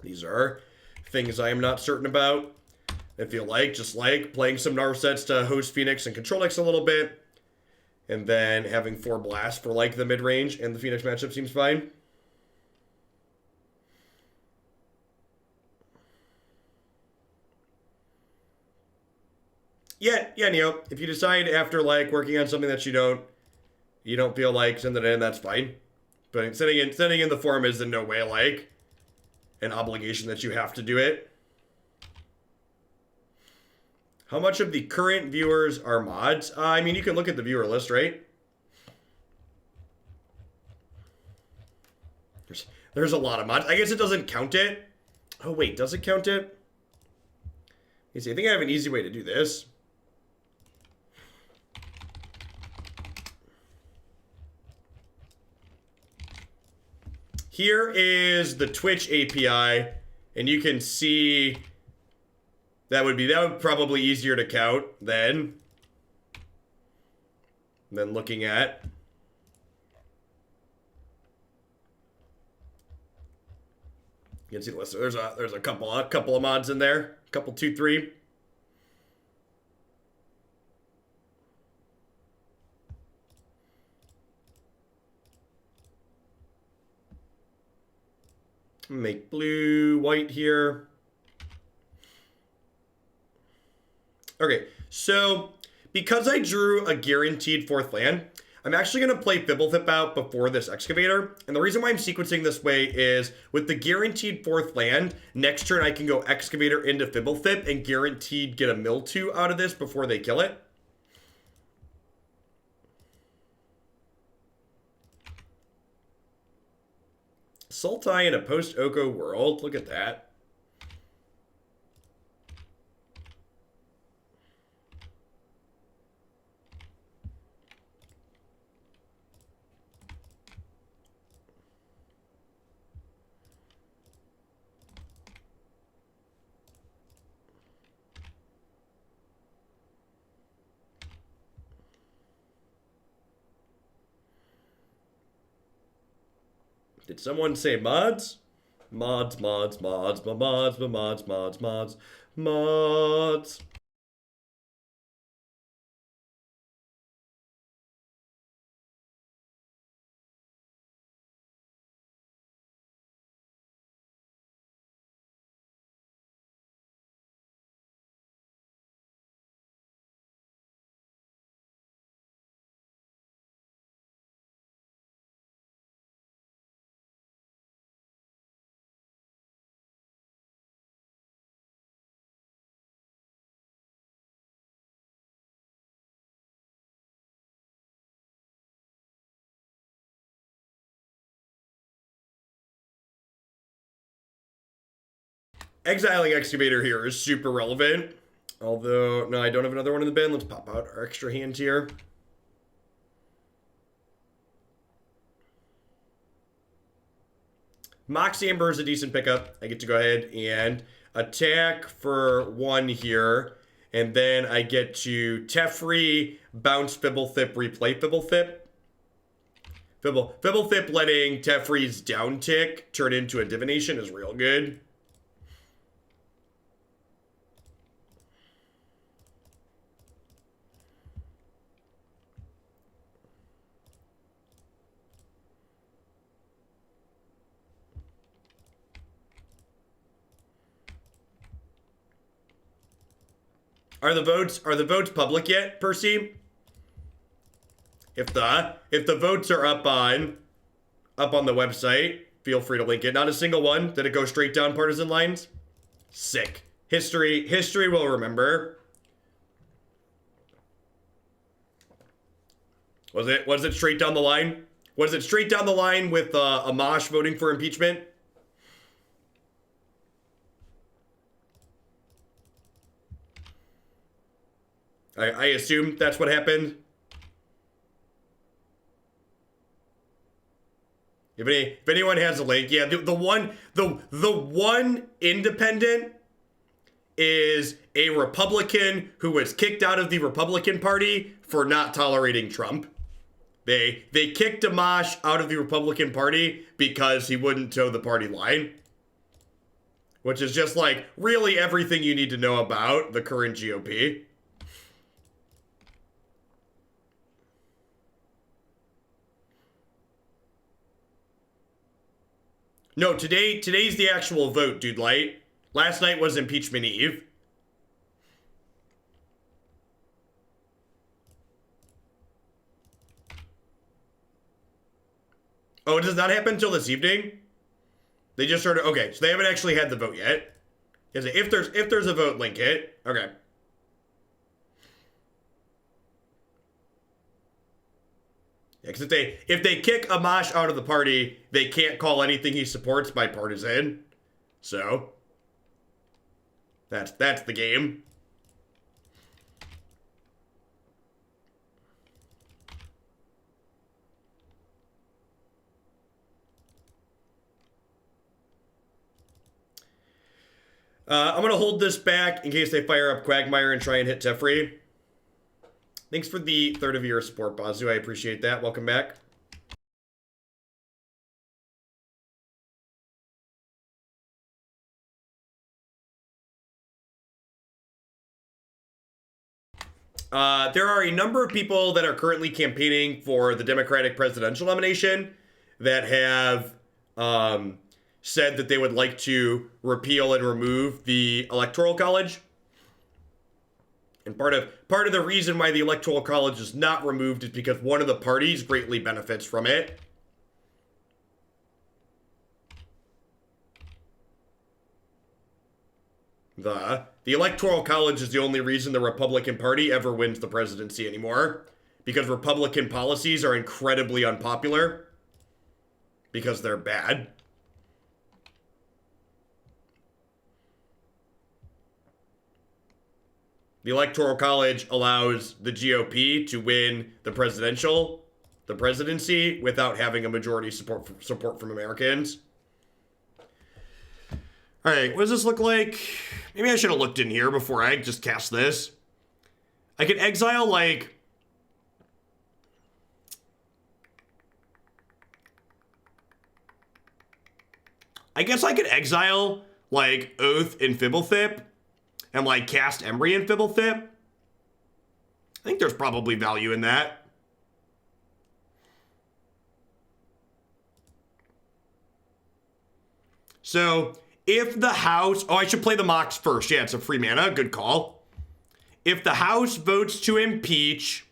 These are things I am not certain about. I feel like, just like playing some Narsets to host Phoenix and control decks a little bit. And then having 4 blasts for like the mid-range and the Phoenix matchup seems fine. Yeah, Neo. If you decide after like working on something that you don't feel like send it in, that's fine. But sending in the form is in no way like an obligation that you have to do it. How much of the current viewers are mods? I mean, you can look at the viewer list, right? There's a lot of mods. I guess it doesn't count it. Oh, wait, does it count it? You see, I think I have an easy way to do this. Here is the Twitch API, and you can see that would probably easier to count than looking at. You can see the list. There's a couple of mods in there. A couple, 2, 3. Make blue, white here. Okay, so because I drew a guaranteed 4th land, I'm actually going to play Fblthp out before this Excavator. And the reason why I'm sequencing this way is with the guaranteed 4th land, next turn I can go Excavator into Fblthp and guaranteed get a mill 2 out of this before they kill it. Sultai in a post-Oko world. Look at that. Did someone say mods? Mods. Exiling Excavator here is super relevant. Although, no, I don't have another one in the bin. Let's pop out our extra hand here. Mox Amber is a decent pickup. I get to go ahead and attack for 1 here. And then I get to Teferi, bounce Fblthp, replay Fblthp. Fblthp letting Teferi's down tick turn into a divination is real good. Are the votes public yet, Percy? If the votes are up on up on the website. Feel free to link it. Not a single one. Did it go straight down partisan lines? Sick. History will remember. Was it straight down the line? Was it straight down the line with Amash voting for impeachment? I assume that's what happened. If anyone has a link, yeah, the one independent is a Republican who was kicked out of the Republican Party for not tolerating Trump. They kicked Amash out of the Republican Party because he wouldn't toe the party line. Which is just like really everything you need to know about the current GOP. No, today's the actual vote, dude light. Last night was impeachment eve. Oh, it does not happen until this evening? They just started, okay, so they haven't actually had the vote yet. If there's a vote, link it. Okay. Yeah, because if they kick Amash out of the party, they can't call anything he supports bipartisan. So that's the game. I'm going to hold this back in case they fire up Quagmire and try and hit Teferi. Thanks for the third of your support, Bazu. I appreciate that. Welcome back. There are a number of people that are currently campaigning for the Democratic presidential nomination that have said that they would like to repeal and remove the Electoral College. And part of the reason why the Electoral College is not removed is because one of the parties greatly benefits from it. The Electoral College is the only reason the Republican Party ever wins the presidency anymore. Because Republican policies are incredibly unpopular. Because they're bad. The Electoral College allows the GOP to win the presidency without having a majority support from Americans. All right, what does this look like? Maybe I should have looked in here before I just cast this. I could exile, like... I guess I could exile, like, Oath and Fblthp. And, like, cast Emry and Fblthp. I think there's probably value in that. So, if the house... Oh, I should play the Mox first. Yeah, it's a free mana. Good call. If the house votes to impeach,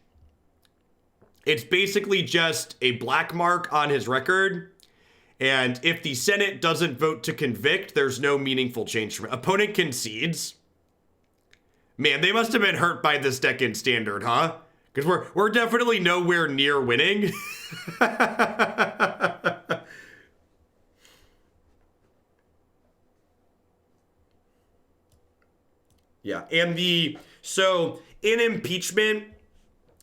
it's basically just a black mark on his record. And if the Senate doesn't vote to convict, there's no meaningful change from it. Opponent concedes. Man, they must have been hurt by this deck in Standard, huh? Because we're definitely nowhere near winning. Yeah, and so in impeachment,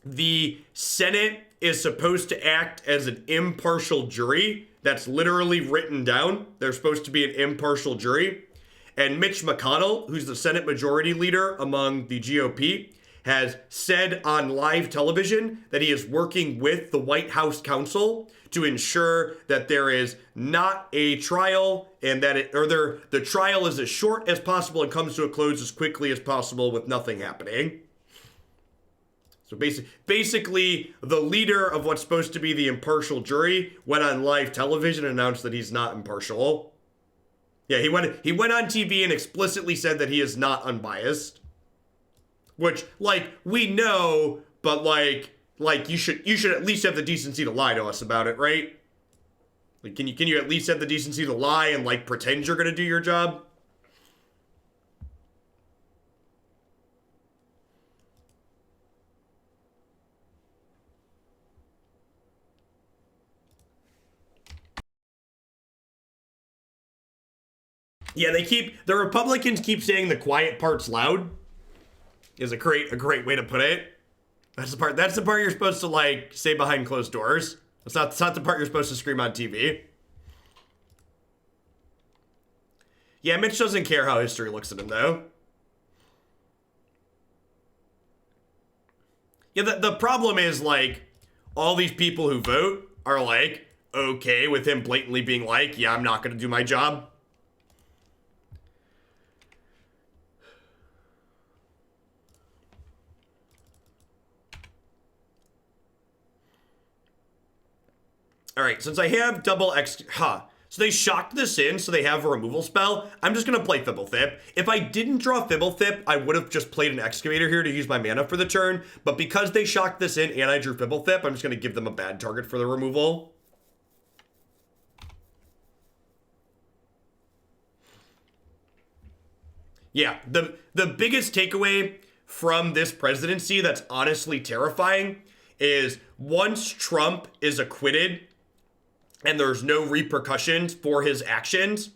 the Senate is supposed to act as an impartial jury. That's literally written down. They're supposed to be an impartial jury. And Mitch McConnell, who's the Senate Majority Leader among the GOP, has said on live television that he is working with the White House counsel to ensure that there is not a trial and that the trial is as short as possible and comes to a close as quickly as possible with nothing happening. So basically, the leader of what's supposed to be the impartial jury went on live television and announced that he's not impartial. Yeah, he went on TV and explicitly said that he is not unbiased. Which, like, we know, but like you should at least have the decency to lie to us about it, right? Like, can you at least have the decency to lie and, like, pretend you're gonna do your job? Yeah, the Republicans keep saying the quiet part's loud. Is a great way to put it. That's the part you're supposed to, like, say behind closed doors. It's not the part you're supposed to scream on TV. Yeah, Mitch doesn't care how history looks at him, though. Yeah, the problem is, like, all these people who vote are, like, okay with him blatantly being like, yeah, I'm not gonna do my job. All right, since I have double X, so they shocked this in, so they have a removal spell. I'm just gonna play Fblthp. If I didn't draw Fblthp, I would have just played an Excavator here to use my mana for the turn. But because they shocked this in and I drew Fblthp, I'm just gonna give them a bad target for the removal. Yeah, the biggest takeaway from this presidency that's honestly terrifying is once Trump is acquitted and there's no repercussions for his actions,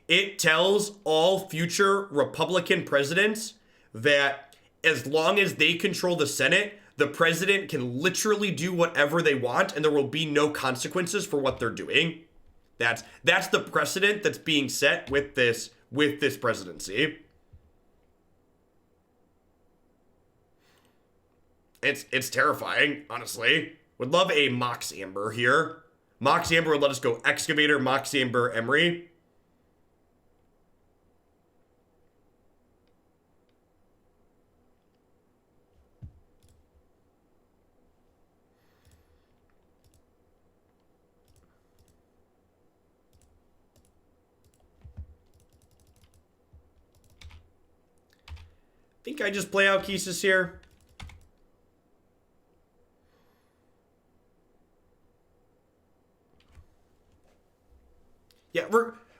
it tells all future Republican presidents that as long as they control the Senate, the president can literally do whatever they want and there will be no consequences for what they're doing. That's the precedent that's being set with this presidency. It's terrifying, honestly. Would love a Mox Amber here. Mox Amber would let us go Excavator, Mox Amber, Emry. I think I just play out Kethis here. Yeah,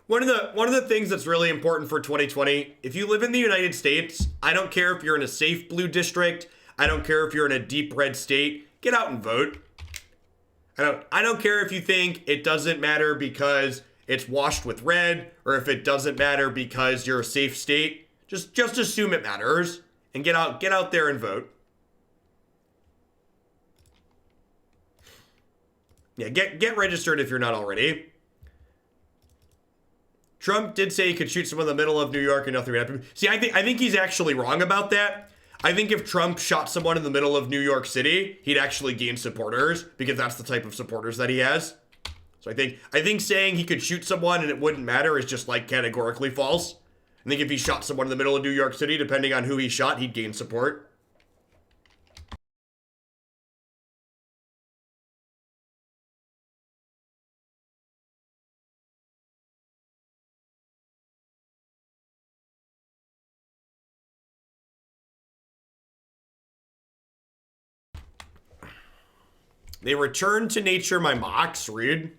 one of the things that's really important for 2020, if you live in the United States, I don't care if you're in a safe blue district, I don't care if you're in a deep red state, get out and vote. I don't care if you think it doesn't matter because it's washed with red, or if it doesn't matter because you're a safe state. Just assume it matters and get out there and vote. Yeah, get registered if you're not already. Trump did say he could shoot someone in the middle of New York and nothing would happen. See, I think he's actually wrong about that. I think if Trump shot someone in the middle of New York City, he'd actually gain supporters because that's the type of supporters that he has. So I think saying he could shoot someone and it wouldn't matter is just like categorically false. I think if he shot someone in the middle of New York City, depending on who he shot, he'd gain support. They return to nature my Mox, read.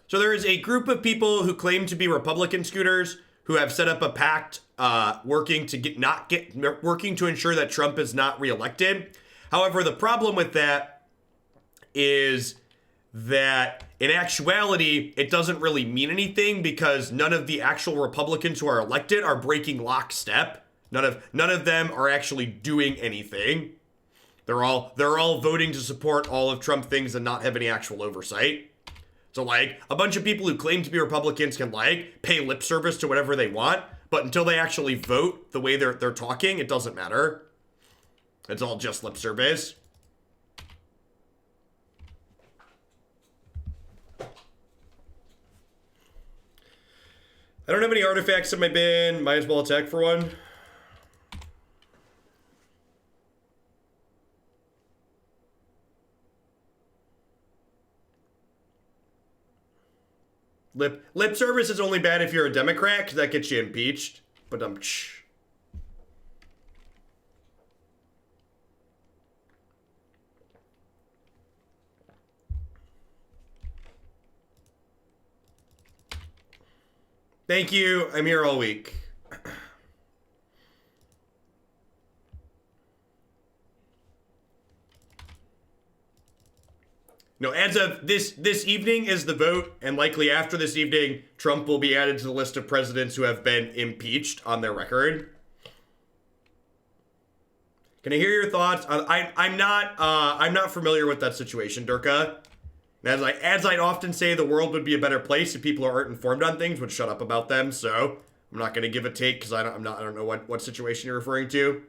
So there is a group of people who claim to be Republican scooters who have set up a pact working to ensure that Trump is not reelected. However, the problem with that is that in actuality, it doesn't really mean anything because none of the actual Republicans who are elected are breaking lockstep. None of them are actually doing anything. They're all voting to support all of Trump things and not have any actual oversight. So, like, a bunch of people who claim to be Republicans can, like, pay lip service to whatever they want, but until they actually vote the way they're talking, it doesn't matter. It's all just lip service. I don't have any artifacts in my bin. Might as well attack for one. Lip service is only bad if you're a Democrat, because that gets you impeached. But Thank you. I'm here all week. No, as of this evening is the vote, and likely after this evening, Trump will be added to the list of presidents who have been impeached on their record. Can I hear your thoughts? I'm not familiar with that situation, Durka. As I'd often say, the world would be a better place if people who aren't informed on things would shut up about them. So I'm not going to give a take because I don't know what situation you're referring to.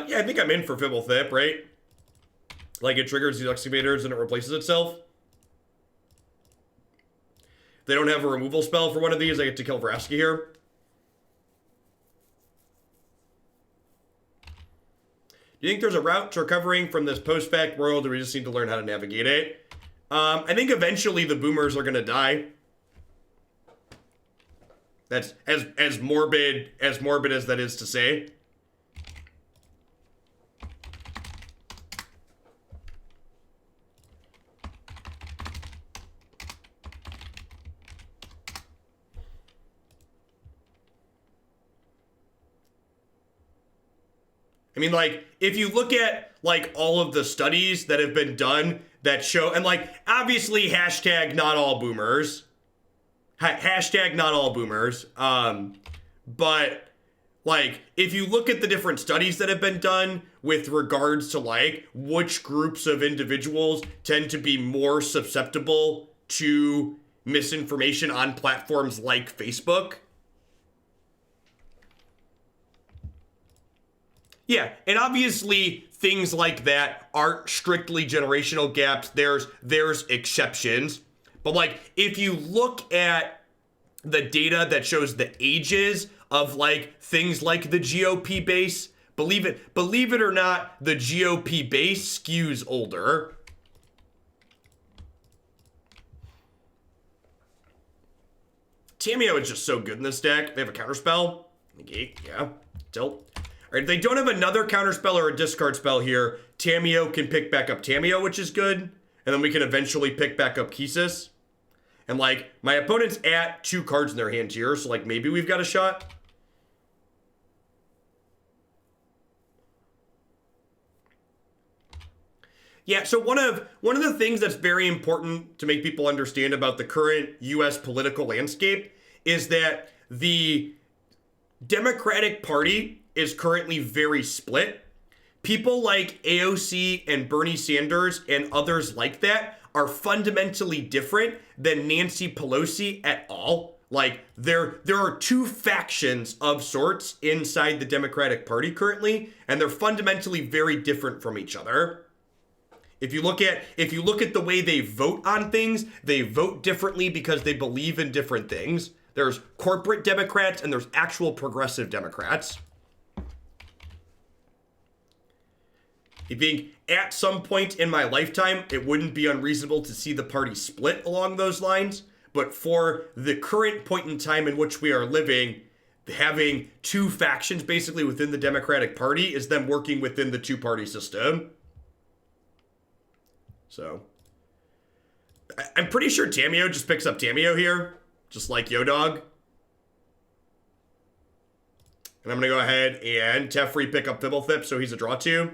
Yeah, I think I'm in for Fblthp, right? Like, it triggers these excavators and it replaces itself. If they don't have a removal spell for one of these, I get to kill Vraska here. Do you think there's a route to recovering from this post-fact world, or we just need to learn how to navigate it? I think eventually the boomers are going to die. That's as morbid as that is to say. I mean, like, if you look at, like, all of the studies that have been done that show, and, like, obviously, hashtag not all boomers. Hashtag not all boomers. But, like, if you look at the different studies that have been done with regards to, like, which groups of individuals tend to be more susceptible to misinformation on platforms like Facebook. Yeah, and obviously things like that aren't strictly generational gaps. There's exceptions. But like, if you look at the data that shows the ages of like things like the GOP base, believe it or not, the GOP base skews older. Tamiyo is just so good in this deck. They have a counterspell. Negate, yeah. Tilt. Alright, if they don't have another counterspell or a discard spell here, Tamiyo can pick back up Tamiyo, which is good. And then we can eventually pick back up Kethis. And like, my opponent's at 2 cards in their hand here, so like maybe we've got a shot. Yeah, so one of the things that's very important to make people understand about the current US political landscape is that the Democratic Party is currently very split. People like AOC and Bernie Sanders and others like that are fundamentally different than Nancy Pelosi at all. Like, there are 2 factions of sorts inside the Democratic Party currently, and they're fundamentally very different from each other. If you look at the way they vote on things, they vote differently because they believe in different things. There's corporate Democrats and there's actual progressive Democrats. I think at some point in my lifetime, it wouldn't be unreasonable to see the party split along those lines. But for the current point in time in which we are living, having 2 factions basically within the Democratic Party is them working within the 2-party system. So, I'm pretty sure Tamiyo just picks up Tamiyo here, just like Yo-Dog. And I'm going to go ahead and Teferi pick up Fblthp, so he's a draw 2.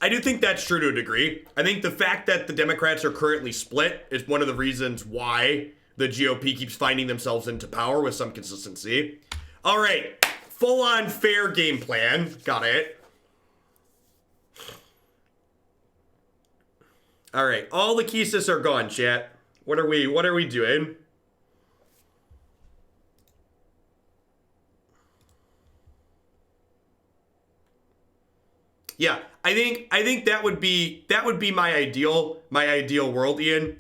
I do think that's true to a degree. I think the fact that the Democrats are currently split is one of the reasons why the GOP keeps finding themselves into power with some consistency. All right, full-on fair game plan. Got it. All right, all the Kethis are gone, chat. What are we doing? Yeah, I think that would be my ideal world, Ian.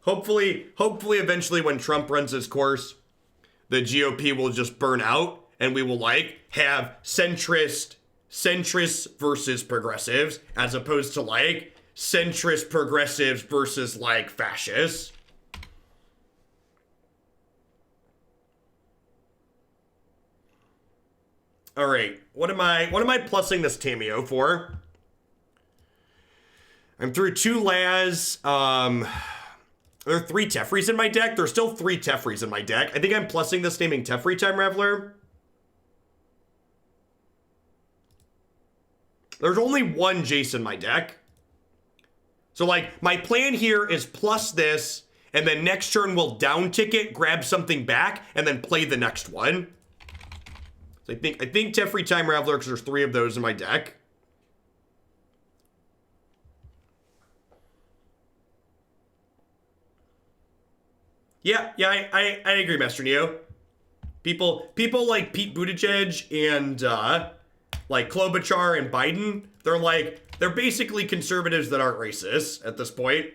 Hopefully eventually when Trump runs his course, the GOP will just burn out and we will like have centrists versus progressives as opposed to like centrist progressives versus like fascists. All right, what am I plussing this Tamiyo for? I'm through 2 Laz. There are 3 Teferis in my deck. There's still 3 Teferis in my deck. I think I'm plussing this naming Teferi Time Raveler. There's only 1 Jace in my deck. So like my plan here is plus this, and then next turn we'll down tick it, grab something back, and then play the next one. So I think Teferi Time Raveler, because there's 3 of those in my deck. Yeah, I agree, Master Neo. People like Pete Buttigieg and like Klobuchar and Biden, they're basically conservatives that aren't racist at this point.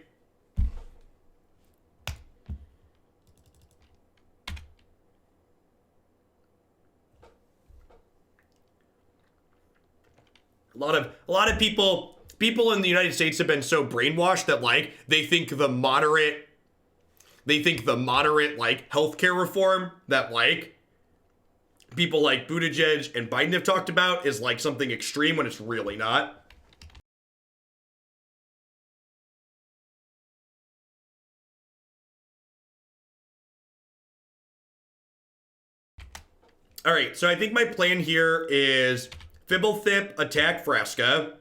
A lot of people in the United States have been so brainwashed that like they think the moderate like healthcare reform that like people like Buttigieg and Biden have talked about is like something extreme when it's really not. All right, so I think my plan here is Fblthp attack Vraska.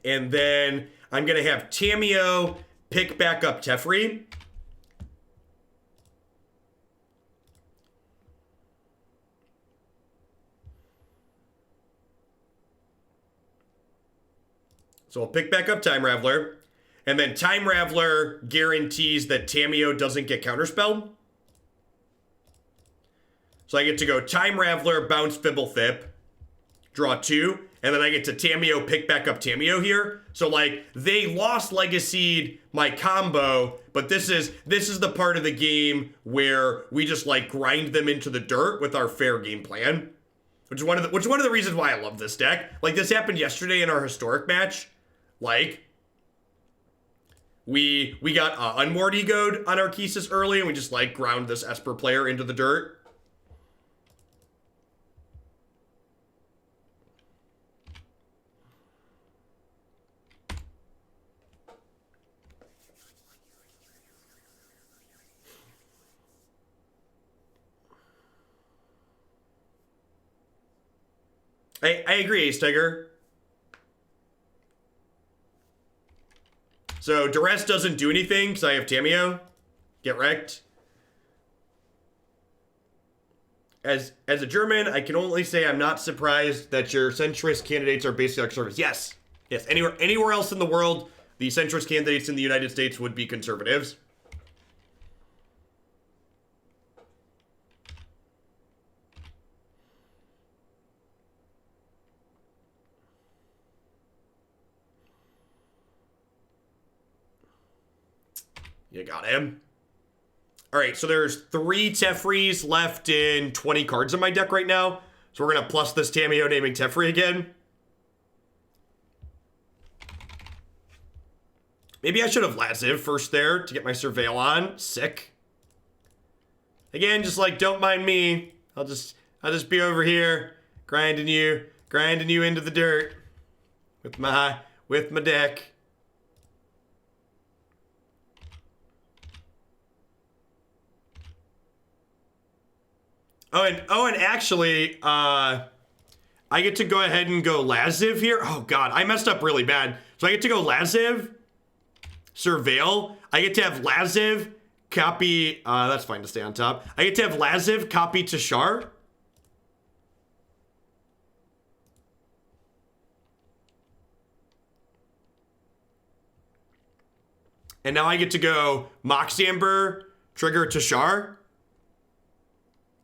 And then I'm going to have Tamiyo pick back up Teferi. So I'll pick back up Time Raveler. And then Time Raveler guarantees that Tamiyo doesn't get counterspelled. So I get to go Time Raveler, bounce Fblthp, draw 2, and then I get to Tamiyo, pick back up Tamiyo here. So like they lost legacied my combo, but this is the part of the game where we just like grind them into the dirt with our fair game plan, which is one of the reasons why I love this deck. Like this happened yesterday in our historic match. Like we got Unmoored Ego'd on our Kethis early, and we just like ground this Esper player into the dirt. I agree, Ace Tiger. So Duress doesn't do anything because I have Tamiyo. Get wrecked. As a German, I can only say I'm not surprised that your centrist candidates are basically conservatives. Yes. Yes. Anywhere else in the world, the centrist candidates in the United States would be conservatives. You got him. All right, so there's 3 Teferis left in 20 cards in my deck right now. So we're going to plus this Tamiyo naming Teferi again. Maybe I should have Lazav first there to get my Surveil on. Sick. Again, just like, don't mind me. I'll just be over here grinding you into the dirt with my deck. Oh, and actually, I get to go ahead and go Lazav here. Oh, God, I messed up really bad. So I get to go Lazav, Surveil. I get to have Lazav copy. That's fine to stay on top. I get to have Lazav copy Tashar. And now I get to go Mox Amber, trigger Tashar.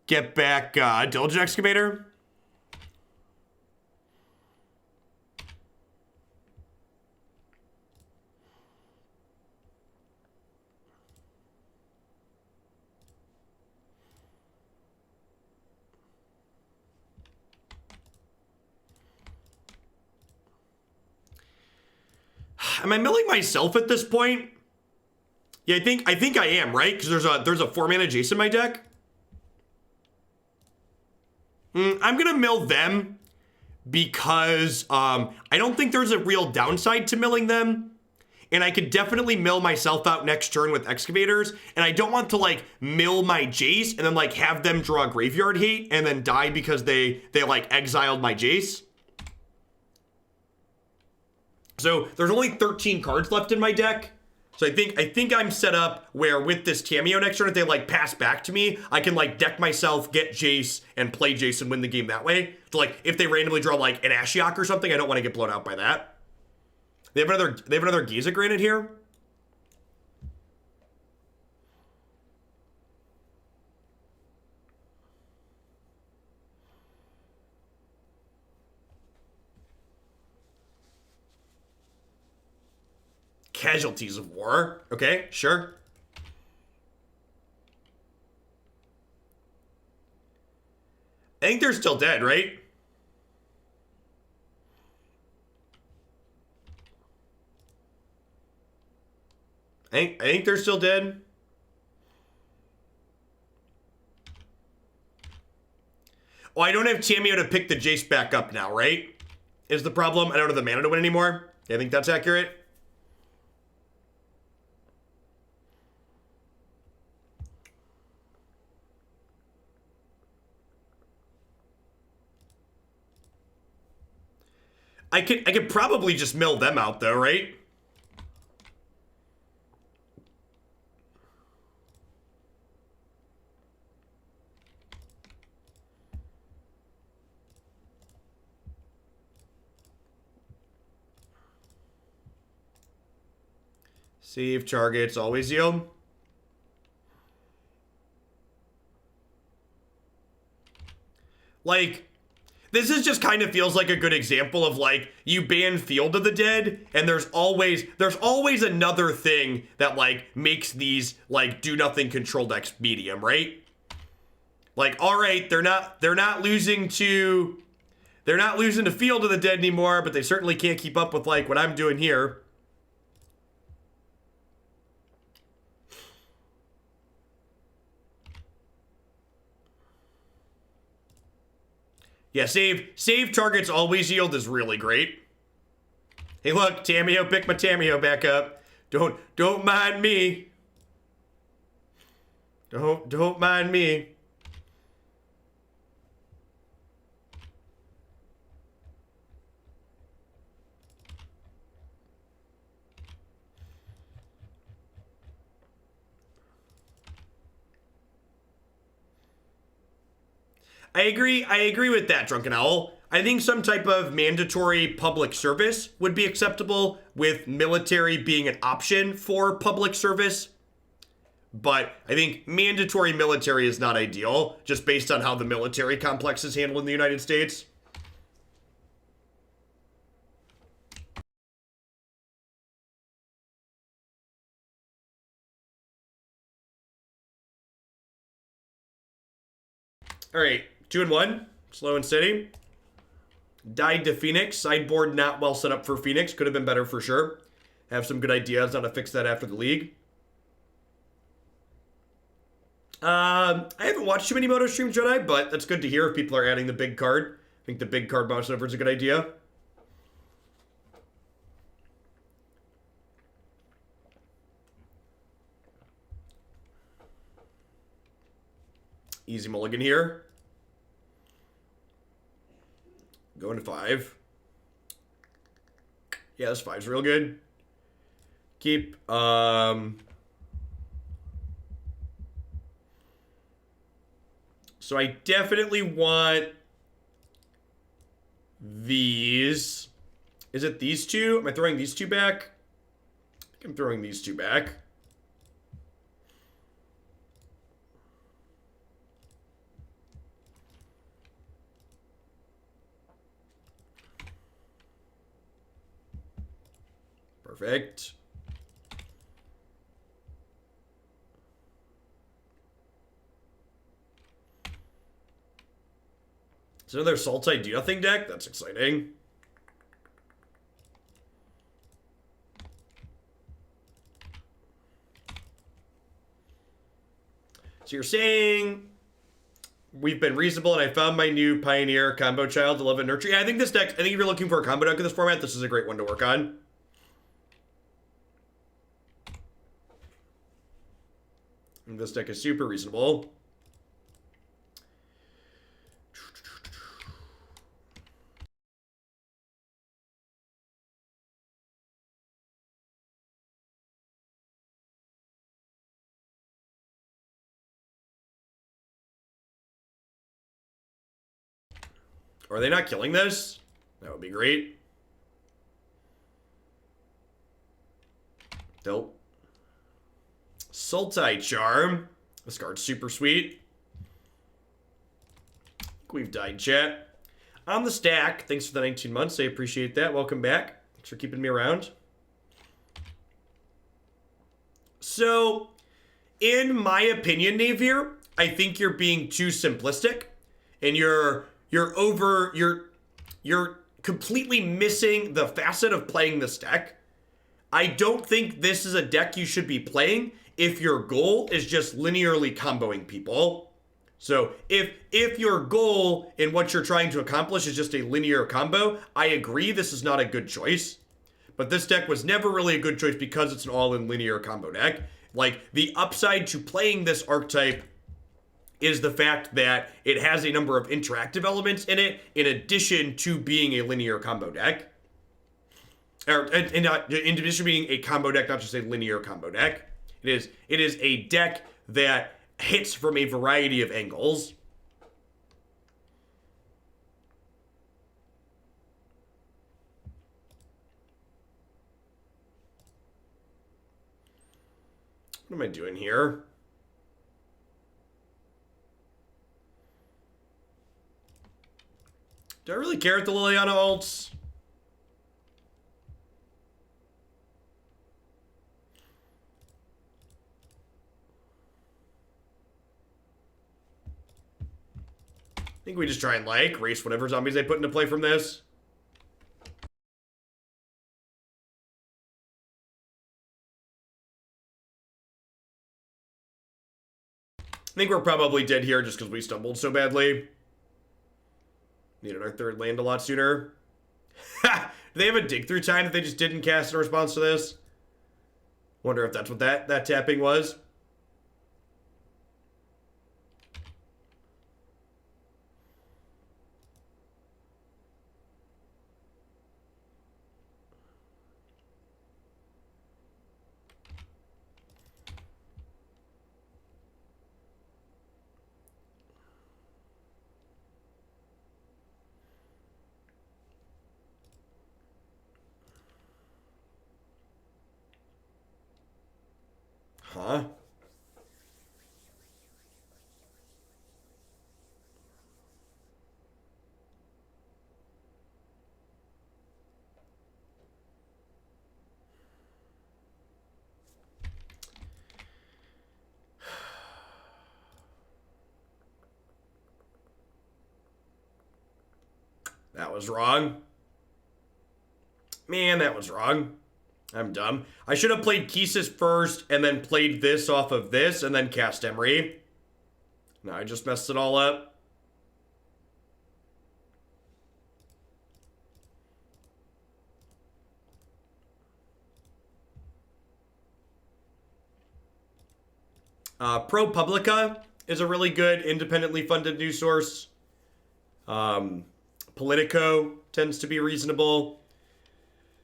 Get back Diligent Excavator. Am I milling myself at this point? Yeah, I think I am, right? Because there's a 4-mana Jace in my deck. I'm gonna mill them because I don't think there's a real downside to milling them. And I could definitely mill myself out next turn with excavators. And I don't want to like mill my Jace and then like have them draw graveyard hate and then die because they like exiled my Jace. So there's only 13 cards left in my deck. So I think I'm set up where with this Tamiyo next turn, if they like pass back to me, I can like deck myself, get Jace, and play Jace and win the game that way. So like if they randomly draw like an Ashiok or something, I don't want to get blown out by that. They have another Giza Granite here. Casualties of War. Okay, sure. I think they're still dead, right? I think they're still dead. Oh, I don't have Tamiyo to pick the Jace back up now, right? Is the problem. I don't have the mana to win anymore. I think that's accurate. I could probably just mill them out though, right? Save targets, always yield. Like, this is just kind of feels like a good example of like you ban Field of the Dead and there's always another thing that like makes these like do nothing control decks medium, right? Like, all right, they're not losing to Field of the Dead anymore, but they certainly can't keep up with like what I'm doing here. Yeah, save targets always yield is really great. Hey, look, Tamiyo, pick my Tamiyo back up. Don't mind me. Don't mind me. I agree with that, Drunken Owl. I think some type of mandatory public service would be acceptable, with military being an option for public service. But I think mandatory military is not ideal, just based on how the military complex is handled in the United States. All right, 2 and 1, slow and steady. Died to Phoenix. Sideboard not well set up for Phoenix. Could have been better for sure. Have some good ideas on how to fix that after the league. I haven't watched too many Moto streams, Jedi, but that's good to hear if people are adding the big card. I think the big card bounce over is a good idea. Easy mulligan here. Going to 5. Yeah, this 5's real good. Keep, so I definitely want these. Is it these two? Am I throwing these two back? I think I'm throwing these two back. Perfect. It's another Saltite Do Nothing deck. That's exciting. So you're saying we've been reasonable, and I found my new Pioneer combo child to love and nurture. Yeah, I think this deck, I think if you're looking for a combo deck in this format, this is a great one to work on. And this deck is super reasonable. Are they not killing this? That would be great. Dope. Sultai Charm. This card's super sweet. We've died, chat. On the stack. Thanks for the 19 months. I appreciate that. Welcome back. Thanks for keeping me around. So, in my opinion, Navier, I think you're being too simplistic, and you're completely missing the facet of playing this deck. I don't think this is a deck you should be playing if your goal is just linearly comboing people. So if your goal in what you're trying to accomplish is just a linear combo, I agree this is not a good choice. But this deck was never really a good choice because it's an all-in linear combo deck. Like, the upside to playing this archetype is the fact that it has a number of interactive elements in it, in addition to being a linear combo deck. In addition to being a combo deck, not just a linear combo deck. It is a deck that hits from a variety of angles. What am I doing here? Do I really care at the Liliana ults? I think we just try and, like, race whatever zombies they put into play from this. I think we're probably dead here just because we stumbled so badly. Needed our third land a lot sooner. Ha! Do they have a dig through time that they just didn't cast in response to this? Wonder if that's what that tapping was. Huh? That was wrong. Man, that was wrong. I'm dumb. I should have played Kethis first and then played this off of this and then cast Emry. No, I just messed it all up. ProPublica is a really good independently funded news source. Politico tends to be reasonable.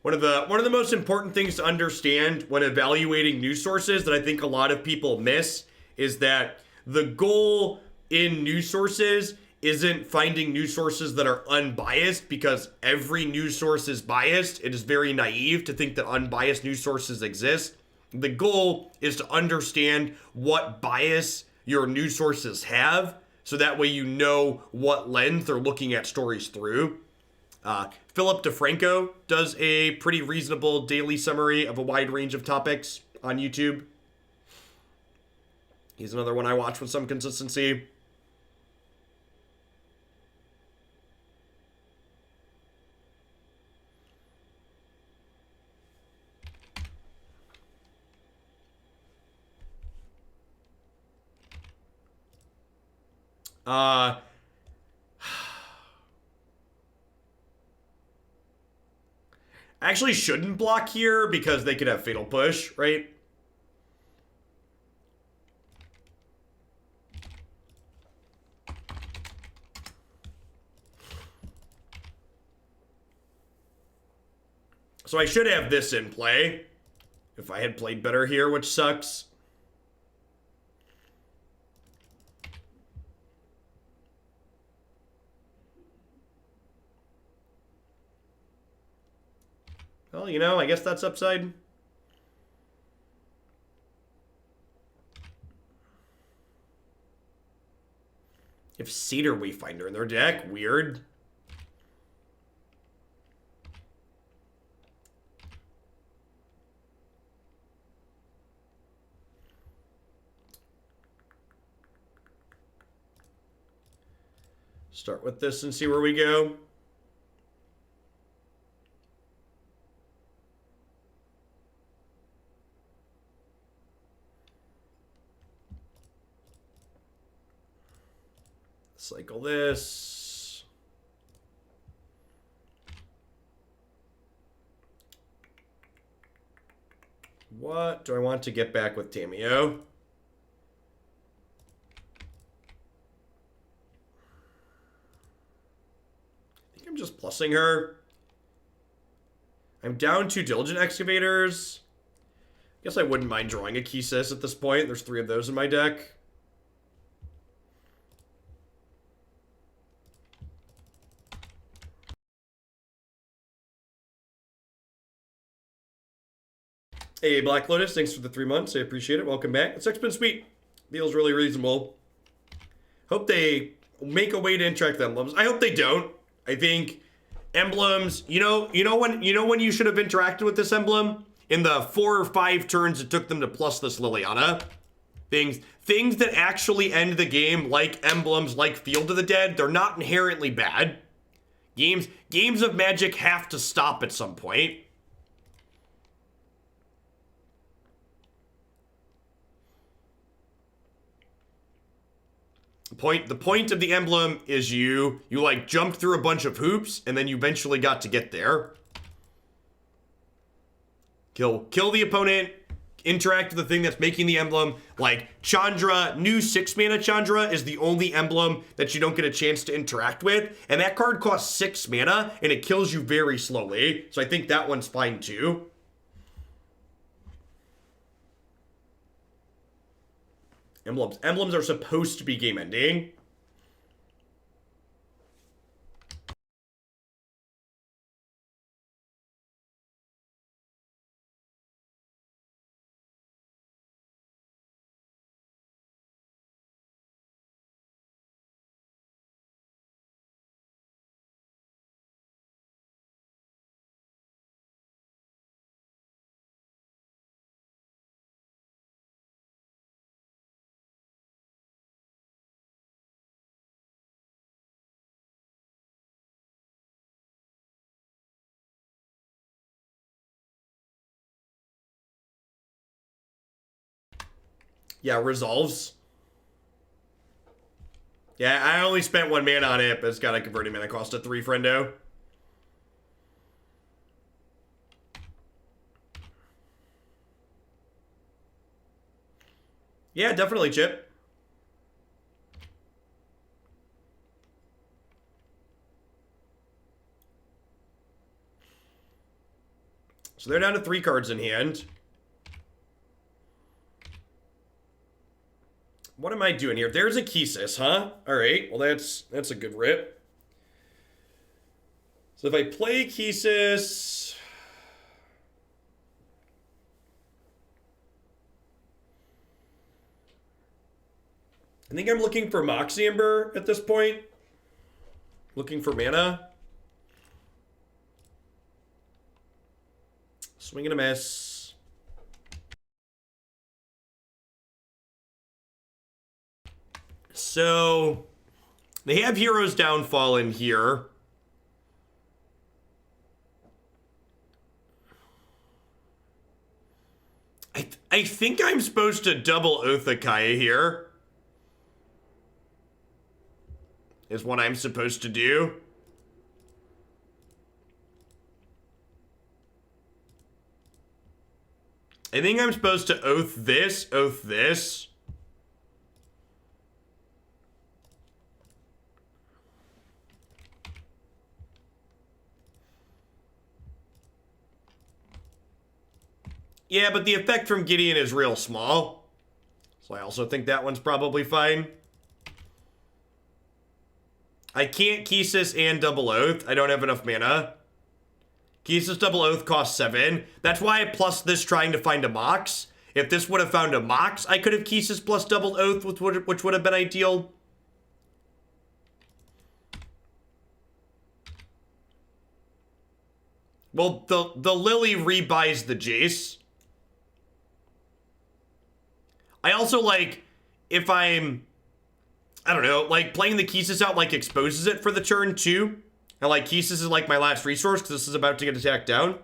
One of the most important things to understand when evaluating news sources that I think a lot of people miss is that the goal in news sources isn't finding news sources that are unbiased, because every news source is biased. It is very naive to think that unbiased news sources exist. The goal is to understand what bias your news sources have, so that way you know what lens they're looking at stories through. Philip DeFranco does a pretty reasonable daily summary of a wide range of topics on YouTube. He's another one I watch with some consistency. I actually shouldn't block here because they could have Fatal Push, right? So I should have this in play if I had played better here, which sucks. Well, you know, I guess that's upside. If Cedar Wayfinder in their deck, weird. Start with this and see where we go. Cycle this. What do I want to get back with Tamiyo? I think I'm just plussing her. I'm down 2 Diligent Excavators. Guess I wouldn't mind drawing a Kethis at this point. There's 3 of those in my deck. Hey, Black Lotus, thanks for the 3 months. I appreciate it. Welcome back. This deck's been sweet. Feels really reasonable. Hope they make a way to interact with emblems. I hope they don't. I think emblems, you know when you should have interacted with this emblem? In the 4 or 5 turns it took them to plus this Liliana. Things that actually end the game, like emblems, like Field of the Dead, they're not inherently bad. Games of Magic have to stop at some point. The point of the emblem is you like jumped through a bunch of hoops and then you eventually got to get there. Kill the opponent, interact with the thing that's making the emblem. Like Chandra, new 6-mana Chandra is the only emblem that you don't get a chance to interact with. And that card costs 6 mana and it kills you very slowly. So I think that one's fine too. Emblems are supposed to be game ending. Yeah, resolves. Yeah, I only spent 1 mana on it, but it's got a converting mana cost of 3, friendo. Yeah, definitely, Chip. So they're down to 3 cards in hand. What am I doing here? There's a Kethis, huh? All right. Well, that's a good rip. So if I play Kethis, I think I'm looking for Mox Amber at this point. Looking for mana. Swing and a miss. So they have Hero's Downfall in here. I think I'm supposed to double Oathakaya here. is what I'm supposed to do. I think I'm supposed to oath this. Yeah, but the effect from Gideon is real small. So I also think that one's probably fine. I can't Kethis and double oath. I don't have enough mana. Kethis double oath costs 7. That's why I plus this trying to find a Mox. If this would have found a Mox, I could have Kethis plus double oath, which would have been ideal. Well, the Lily rebuys the Jace. I also, like, if I'm, I don't know, like, playing the Kethis out, like, exposes it for the turn, too. And, like, Kethis is, like, my last resource, because this is about to get attacked down.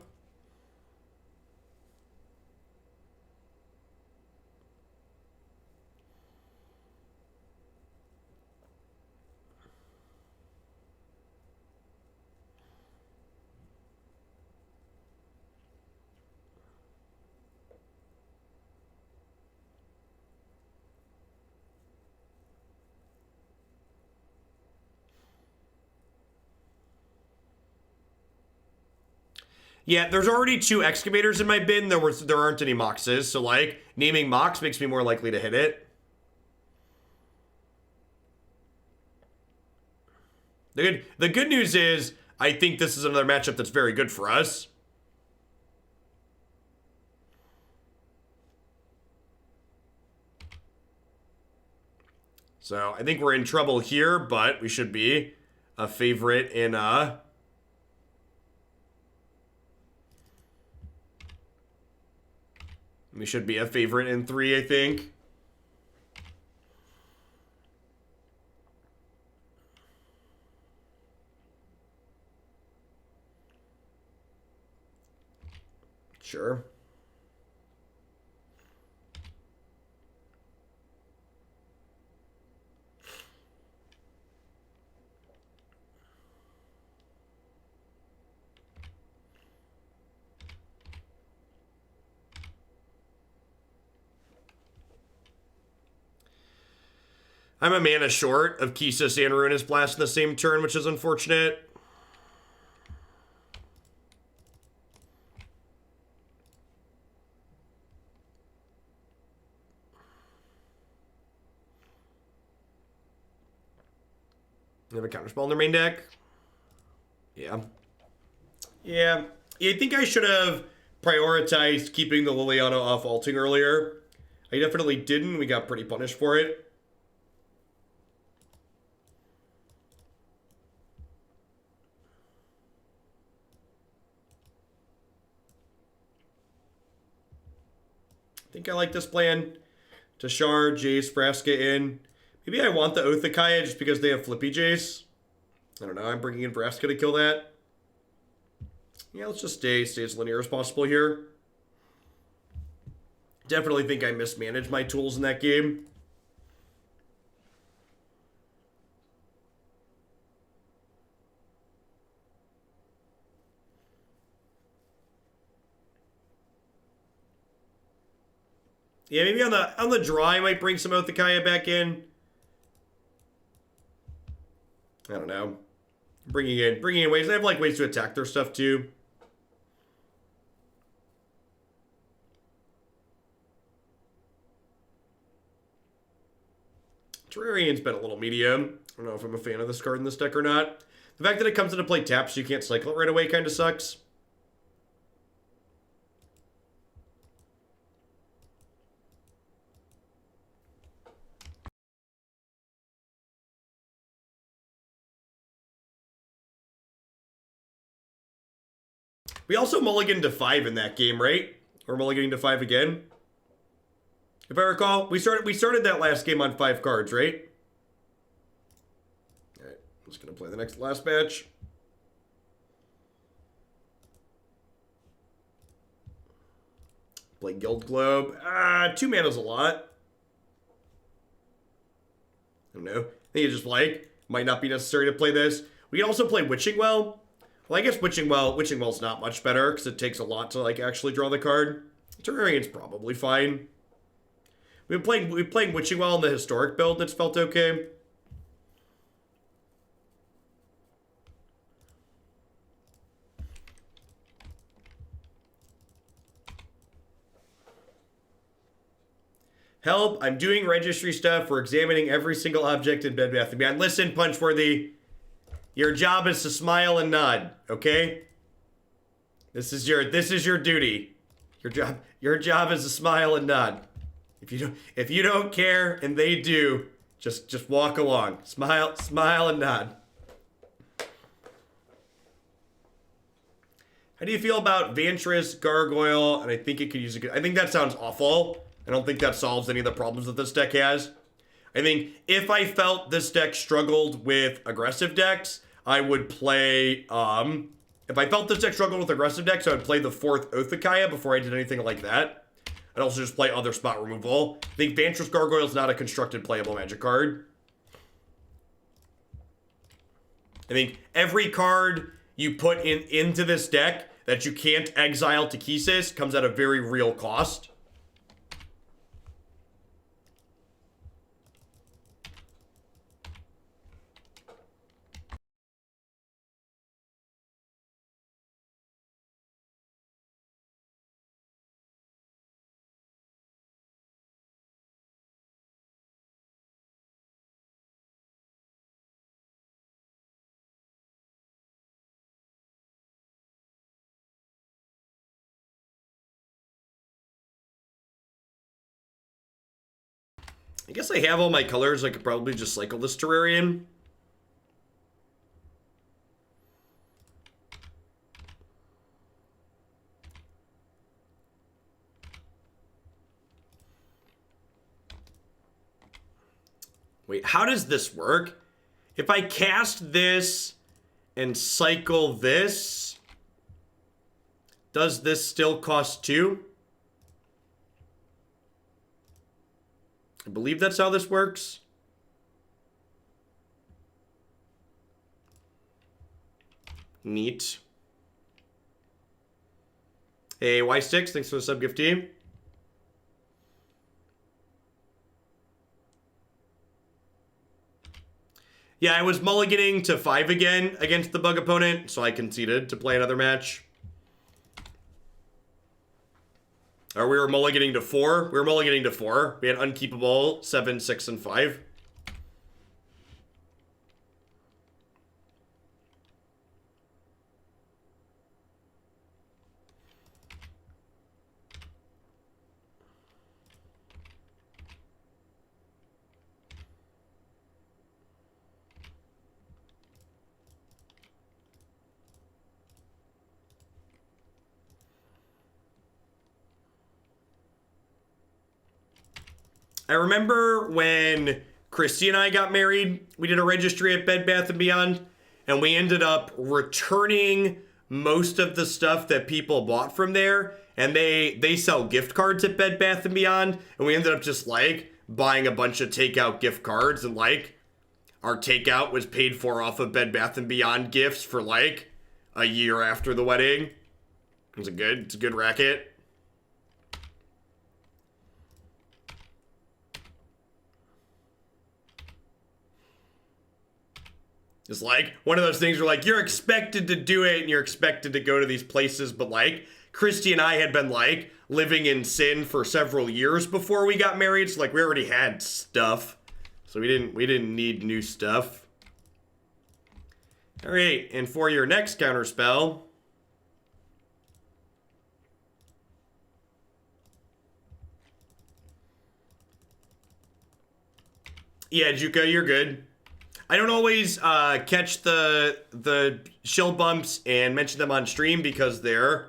Yeah, there's already 2 excavators in my bin. There aren't any Moxes, so like naming Mox makes me more likely to hit it. The good news is I think this is another matchup that's very good for us. So I think we're in trouble here, but we should be a favorite in we should be a favorite in 3, I think. Sure. I'm a mana short of Kethis and Ruinous Blast in the same turn, which is unfortunate. They have a counterspell in their main deck. Yeah. Yeah. I think I should have prioritized keeping the Liliana off alting earlier. I definitely didn't. We got pretty punished for it. I think I like this plan. Tashar, Jace, Vraska in. Maybe I want the Oathakaya just because they have Flippy Jace. I don't know. I'm bringing in Vraska to kill that. Yeah, let's just stay as linear as possible here. Definitely think I mismanaged my tools in that game. Yeah, maybe on the draw I might bring some Oathakaya back in. I don't know. Bringing in ways. They have like ways to attack their stuff too. Terrarion's been a little medium. I don't know if I'm a fan of this card in this deck or not. The fact that it comes into play tapped so you can't cycle it right away kind of sucks. We also mulliganed to 5 in that game, right? Or mulliganing to 5 again? If I recall, we started that last game on 5 cards, right? Alright, I'm just gonna play the last match. Play Guild Globe. 2 mana's a lot. I don't know. I think you just like Might not be necessary to play this. We can also play Witching Well. Well, I guess Witching Well's not much better because it takes a lot to like actually draw the card. Terrarion's probably fine. We've been playing Witching Well in the historic build that's felt okay. Help, I'm doing registry stuff. We're examining every single object in Bed Bath & Beyond. Listen, Punchworthy, your job is to smile and nod, okay? This is your duty. Your job is to smile and nod. If you don't care and they do, just walk along. Smile and nod. How do you feel about Vantress, Gargoyle, and I think it could use a good... I think that sounds awful. I don't think that solves any of the problems that this deck has. I think if I felt this deck struggled with aggressive decks, I would play, if I felt this deck struggled with aggressive decks, I would play the 4th Oathakaya before I did anything like that. I'd also just play other spot removal. I think Vantress Gargoyle is not a constructed playable Magic card. I think every card you put into this deck that you can't exile to Kethis comes at a very real cost. I guess I have all my colors. I could probably just cycle this Terrarion. Wait, how does this work? If I cast this and cycle this, does this still cost 2? I believe that's how this works. Neat. Hey, Y6, thanks for the sub gift team. Yeah, I was mulliganing to 5 again against the bug opponent, so I conceded to play another match. Or we were mulliganing to 4. We were mulliganing to 4. We had unkeepable 7, 6, and 5. I remember when Christy and I got married, we did a registry at Bed Bath & Beyond, and we ended up returning most of the stuff that people bought from there, and they sell gift cards at Bed Bath & Beyond, and we ended up just, like, buying a bunch of takeout gift cards, and, like, our takeout was paid for off of Bed Bath & Beyond gifts for, like, a year after the wedding. It's a good racket. It's like one of those things where like you're expected to do it and you're expected to go to these places, but like Christy and I had been like living in sin for several years before we got married, so like we already had stuff. So we didn't need new stuff. All right, and for your next counter spell, yeah, Juka, you're good. I don't always catch the shield bumps and mention them on stream because there's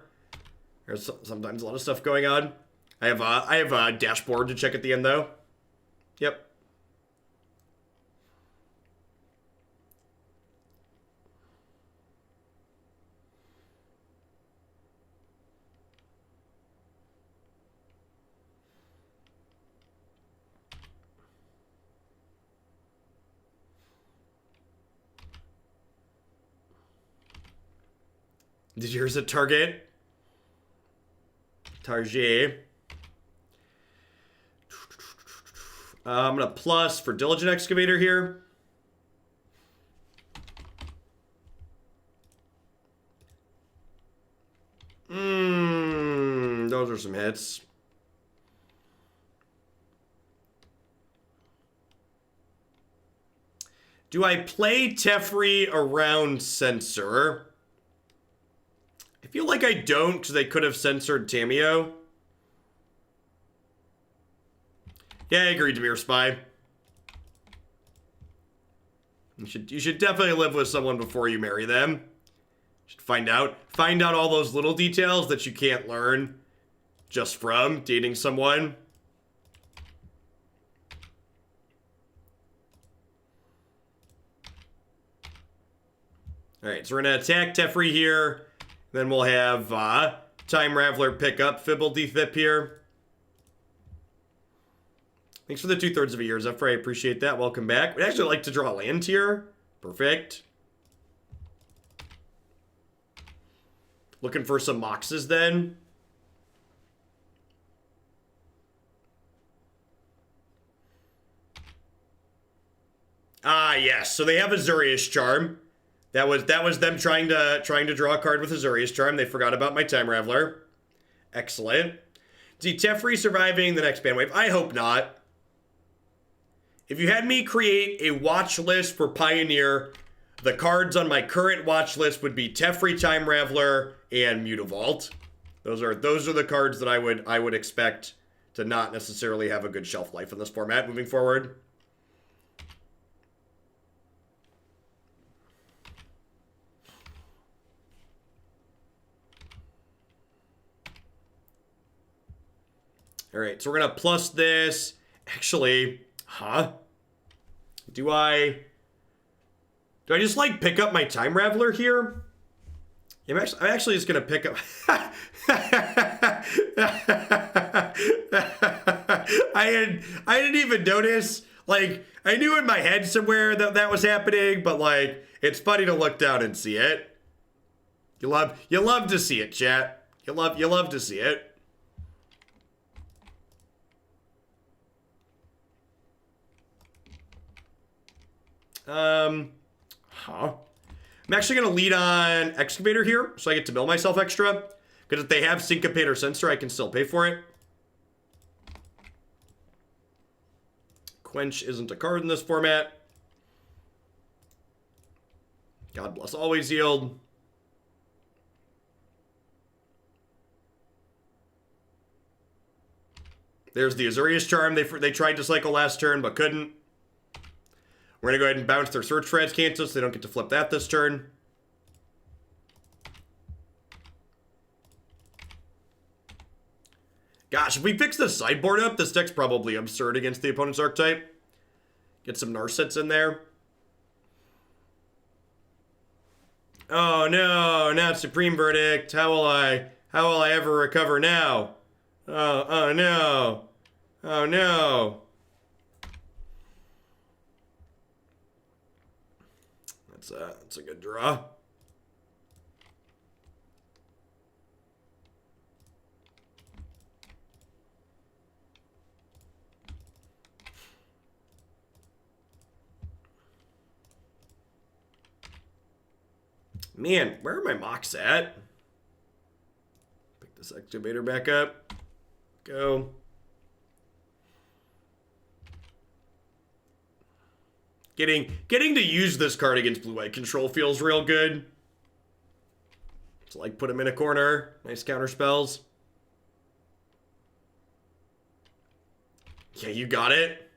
sometimes a lot of stuff going on. I have a dashboard to check at the end though. Yep. Did yours a target? Target. I'm going to plus for Diligent Excavator here. Those are some hits. Do I play Teferi around Censor? I feel like I don't, because they could have censored Tamiyo. Yeah, I agree, Demir Spy. You should definitely live with someone before you marry them. You should find out all those little details that you can't learn just from dating someone. Alright, so we're going to attack Teferi here. Then we'll have Time Raveler pick up Fblthp here. Thanks for the 2/3 of a year, Zephyr. I appreciate that. Welcome back. We'd actually like to draw land here. Perfect. Looking for some Moxes then. Ah, yes. So they have Azurius Charm. That was them trying to draw a card with Azurius Charm. They forgot about my Time Raveler. Excellent. See, Teferi surviving the next ban wave? I hope not. If you had me create a watch list for Pioneer, the cards on my current watch list would be Teferi, Time Raveler, and Mutavault. Those are the cards that I would expect to not necessarily have a good shelf life in this format moving forward. All right, so we're gonna plus this. Actually, do I just like pick up my Time Raveler here? I'm actually just gonna pick up. I didn't even notice. Like, I knew in my head somewhere that was happening, but like, it's funny to look down and see it. You love to see it, chat. You love to see it. I'm actually going to lead on Excavator here, so I get to mill myself extra. Because if they have Syncopate or Censor, I can still pay for it. Quench isn't a card in this format. God bless always yield. There's the Azurius Charm. They tried to cycle last turn, but couldn't. We're going to go ahead and bounce their Search for Azcanta, so they don't get to flip that this turn. Gosh, if we fix the sideboard up, this deck's probably absurd against the opponent's archetype. Get some Narsets in there. Oh no, not Supreme Verdict. How will I ever recover now? Oh no. Oh no. That's a good draw. Man, where are my Mox at? Pick this Excavator back up. Go. Getting to use this card against blue-white control feels real good. It's like put him in a corner. Nice counter spells. Yeah, you got it.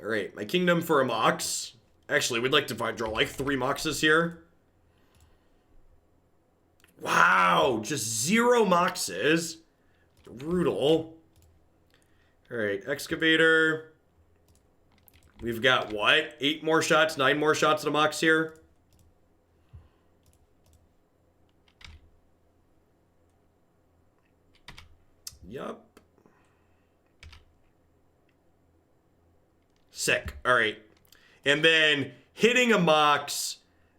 All right, my kingdom for a Mox. Actually, we'd like to draw like 3 Moxes here. Wow, just 0 Moxes. Brutal. All right, Excavator. We've got what? 8 more shots, 9 more shots at a Mox here. Yup. Sick. All right. And then hitting a Mox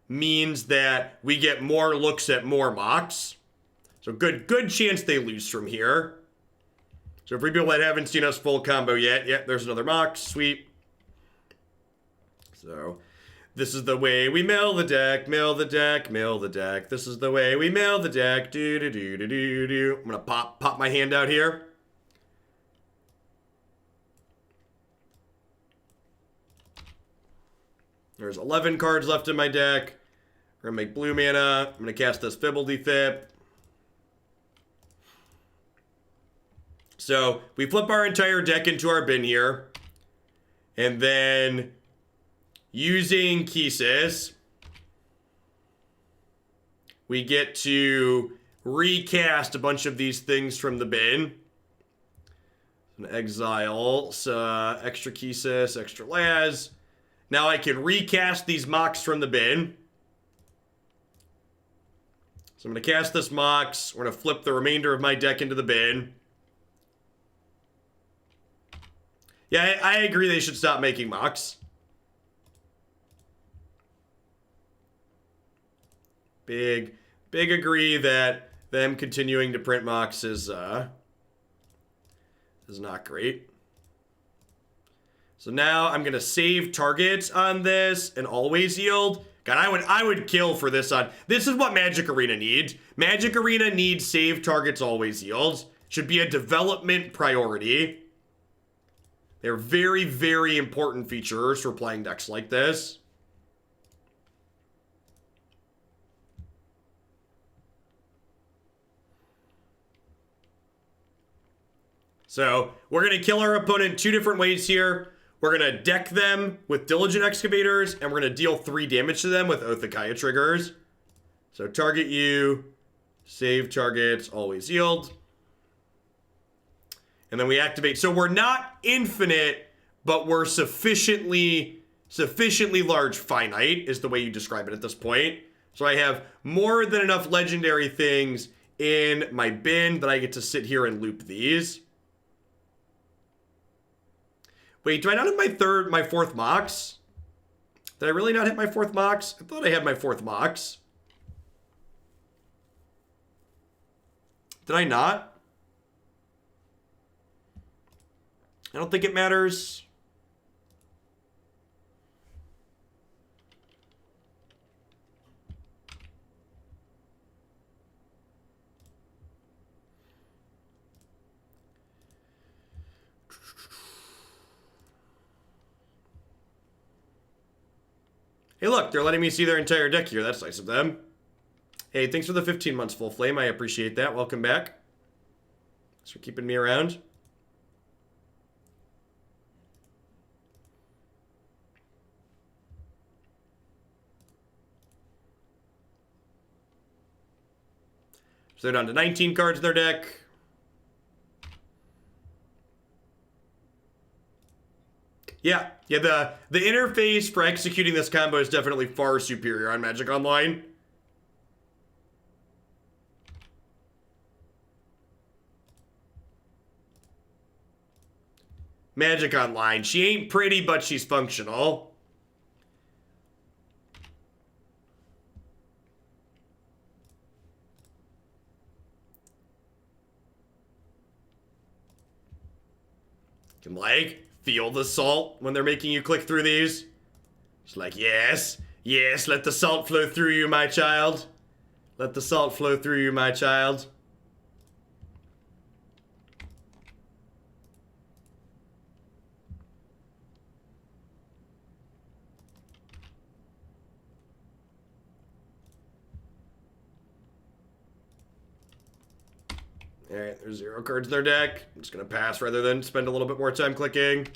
means that we get more looks at more Mox. So good chance they lose from here. So for people that haven't seen us full combo yet, there's another Mox. Sweet. So this is the way we mill the deck, mill the deck, mill the deck. This is the way we mill the deck. Do do do do do do. I'm gonna pop my hand out here. There's 11 cards left in my deck. We're gonna make blue mana. I'm gonna cast this Fblthp. So we flip our entire deck into our bin here. And then using Kethis, we get to recast a bunch of these things from the bin. An exile, so extra Kethis, extra Laz. Now I can recast these Mox from the bin. So I'm going to cast this Mox. We're going to flip the remainder of my deck into the bin. Yeah, I agree they should stop making Mox. Big agree that them continuing to print Mox is not great. So now I'm gonna save targets on this and always yield. God, I would kill for this on. This is what Magic Arena needs. Magic Arena needs save targets, always yield. Should be a development priority. They're very, very important features for playing decks like this. So we're going to kill our opponent 2 different ways here. We're going to deck them with Diligent Excavators, and we're going to deal 3 damage to them with Oath of Gaia triggers. So target you, save targets, always yield. And then we activate. So we're not infinite, but we're sufficiently large finite is the way you describe it at this point. So I have more than enough legendary things in my bin that I get to sit here and loop these. Wait, do I not have my fourth Mox? Did I really not hit my 4th Mox? I thought I had my 4th Mox. Did I not? I don't think it matters. Hey, look, they're letting me see their entire deck here. That's nice of them. Hey, thanks for the 15 months full flame. I appreciate that. Welcome back. Thanks for keeping me around. So they're down to 19 cards in their deck. Yeah, the interface for executing this combo is definitely far superior on Magic Online. Magic Online. She ain't pretty, but she's functional. Can, like, feel the salt when they're making you click through these. It's like, yes, let the salt flow through you, my child. Let the salt flow through you, my child. Alright, there's 0 cards in their deck. I'm just going to pass rather than spend a little bit more time clicking.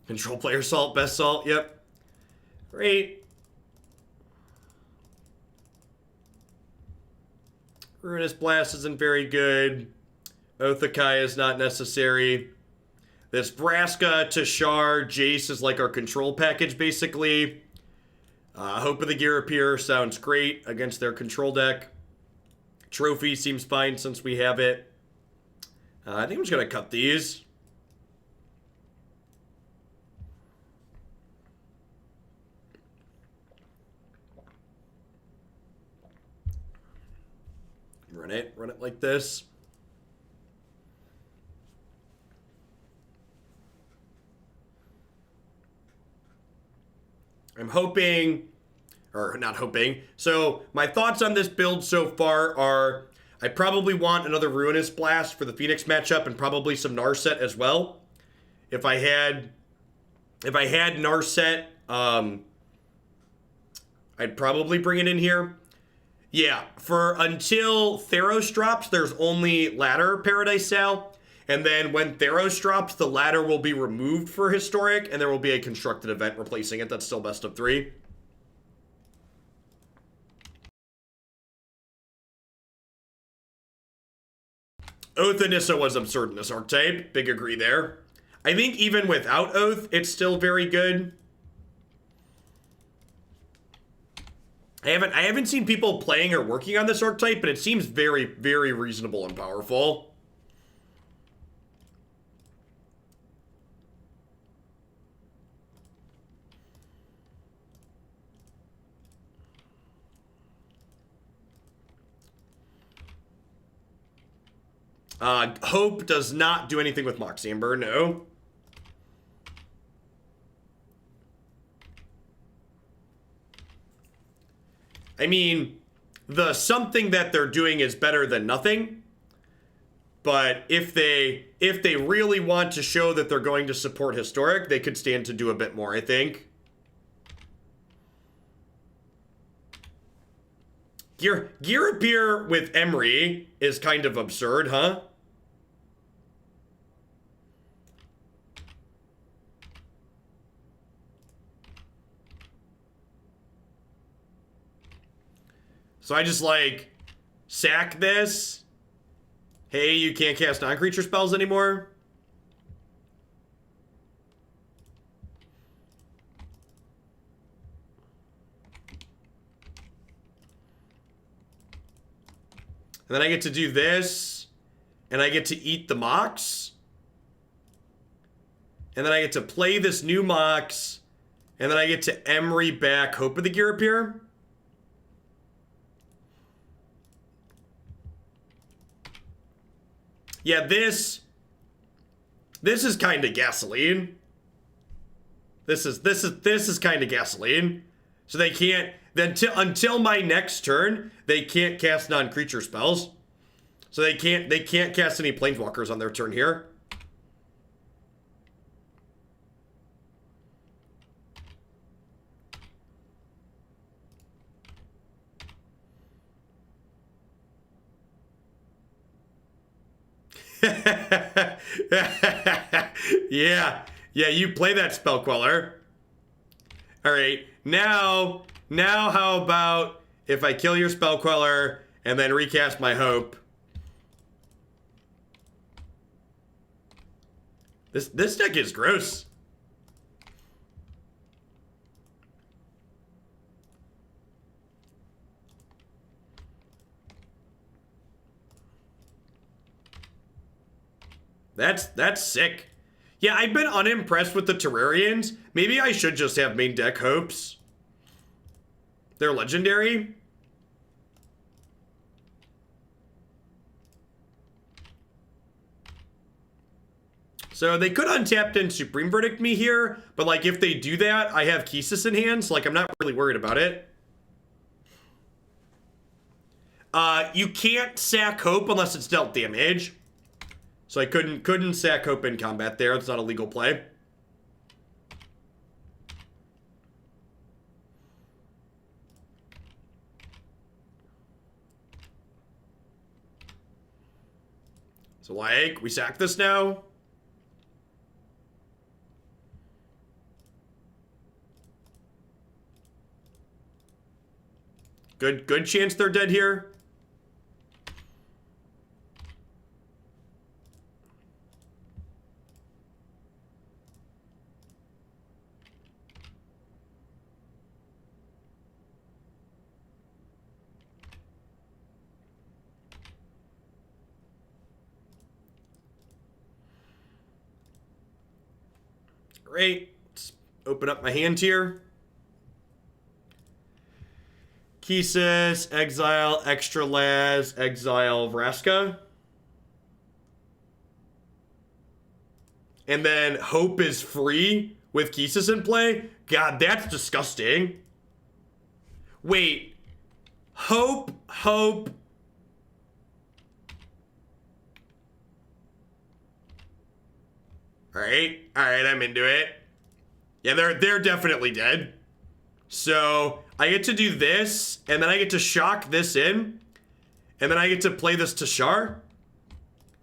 Control player salt, best salt, yep. Great. Ruinous Blast isn't very good. Oath of Gaia is not necessary. This Vraska, Tashar, Jace is like our control package, basically. Hope of the Ghirapur sounds great against their control deck. Trophy seems fine since we have it. I think I'm just going to cut these. Run it like this. I'm hoping, or not hoping. So my thoughts on this build so far are I probably want another Ruinous Blast for the Phoenix matchup and probably some Narset as well. If I had Narset, I'd probably bring it in here. Yeah, for until Theros drops, there's only Ladder Paradise Sal. And then when Theros drops, the ladder will be removed for Historic, and there will be a constructed event replacing it. That's still best of 3. Oath Anissa was absurd in this archetype. Big agree there. I think even without Oath, it's still very good. I haven't seen people playing or working on this archetype, but it seems very, very reasonable and powerful. Hope does not do anything with Mox Amber, no. I mean, the something that they're doing is better than nothing. But if they really want to show that they're going to support Historic, they could stand to do a bit more, I think. Ghirapur with Emry is kind of absurd, huh? So I just, like, sack this. Hey, you can't cast non-creature spells anymore. And then I get to do this. And I get to eat the Mox. And then I get to play this new Mox. And then I get to Emry back Hope of the Ghirapur. Yeah, this is kind of gasoline. This is kind of gasoline. So they can't until my next turn, they can't cast non-creature spells. So they can't cast any planeswalkers on their turn here. Yeah, you play that spell queller. All right, now how about if I kill your spell queller and then recast my Hope? This deck is gross. That's sick. Yeah, I've been unimpressed with the Terrarions. Maybe I should just have main deck Hopes. They're legendary. So they could untapped and Supreme Verdict me here, but like if they do that, I have Kethis in hand, so like I'm not really worried about it. You can't sack Hope unless it's dealt damage. So I couldn't sack Hope in combat there. It's not a legal play. So like, we sack this now. Good chance they're dead here. All right, let's open up my hand here. Kethis, exile, extra Laz, exile, Vraska. And then Hope is free with Kethis in play? God, that's disgusting. Wait. Hope. Alright, I'm into it. Yeah, they're definitely dead. So, I get to do this, and then I get to shock this in, and then I get to play this Tashar.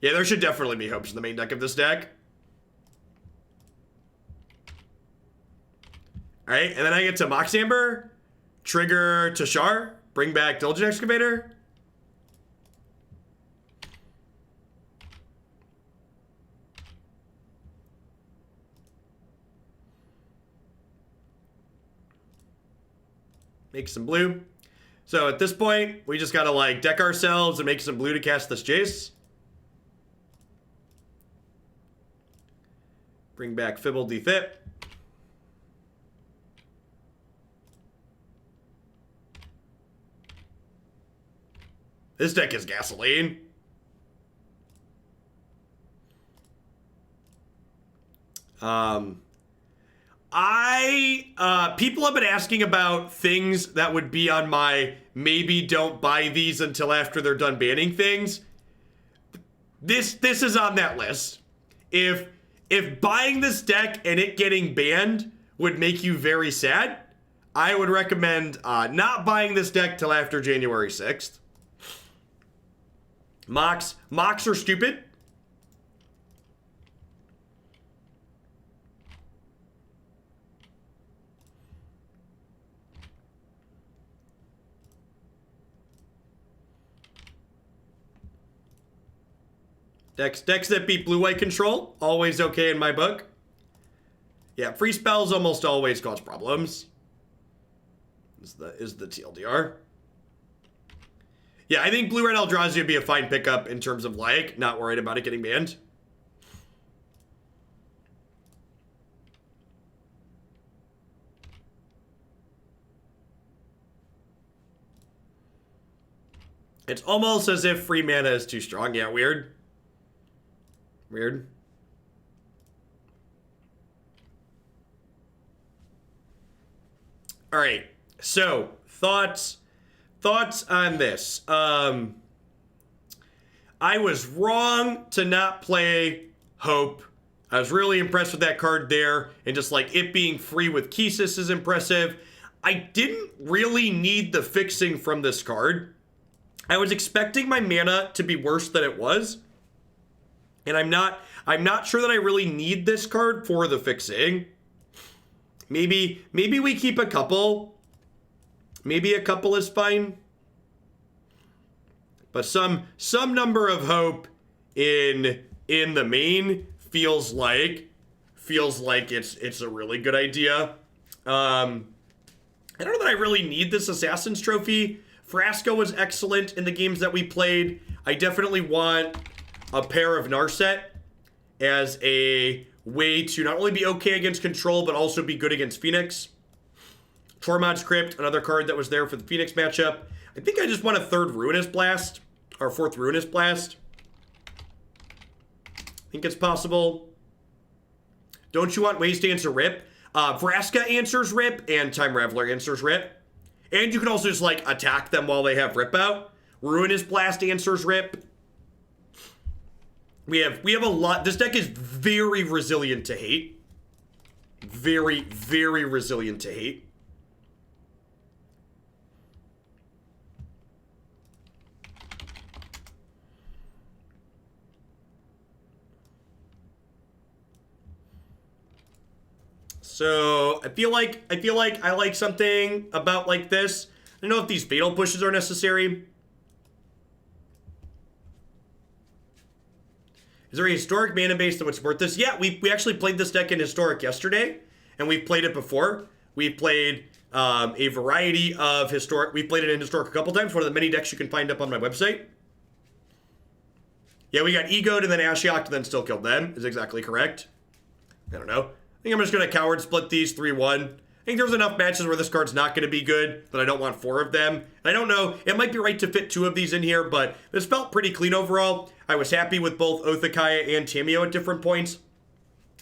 Yeah, there should definitely be Hopes in the main deck of this deck. Alright, and then I get to Mox Amber, trigger Tashar, bring back Diligent Excavator. Make some blue. So at this point, we just gotta like deck ourselves and make some blue to cast this Jace. Bring back Fblthp. This deck is gasoline. People have been asking about things that would be on my maybe don't buy these until after they're done banning things. This is on that list. If buying this deck and it getting banned would make you very sad, I would recommend not buying this deck till after January 6th. Mox are stupid. Decks that beat blue-white control, always okay in my book. Yeah, free spells almost always cause problems. Is the TLDR. Yeah, I think blue-red Eldrazi would be a fine pickup in terms of like, not worried about it getting banned. It's almost as if free mana is too strong. Yeah, weird. Weird. All right. So, thoughts on this. I was wrong to not play Hope. I was really impressed with that card there, and just like it being free with Kethis is impressive. I didn't really need the fixing from this card. I was expecting my mana to be worse than it was. And I'm not sure that I really need this card for the fixing. Maybe we keep a couple. Maybe a couple is fine. But some number of Hope in the main feels like it's a really good idea. I don't know that I really need this Assassin's Trophy. Vraska was excellent in the games that we played. I definitely want a pair of Narset as a way to not only be okay against control, but also be good against Phoenix. Tormod's Crypt, another card that was there for the Phoenix matchup. I think I just want a third Ruinous Blast, or fourth Ruinous Blast. I think it's possible. Don't you want ways to answer Rip? Vraska answers Rip, and Time Raveler answers Rip. And you can also just, like, attack them while they have Rip out. Ruinous Blast answers Rip. We have a lot. This deck is very resilient to hate. Very, very resilient to hate. So I feel like I like something about like this. I don't know if these fatal pushes are necessary. Is there a historic mana base that would support this? Yeah, we actually played this deck in Historic yesterday, and we've played it before. We've played a variety of Historic. We've played it in Historic a couple times. One of the many decks you can find up on my website. Yeah, we got Egoed and then Ashiok and then still killed them, is exactly correct. I don't know. I think I'm just going to coward split these 3-1. I think there's enough matches where this card's not going to be good that I don't want 4 of them. And I don't know, it might be right to fit 2 of these in here, but this felt pretty clean overall. I was happy with both Othakaya and Tamiyo at different points.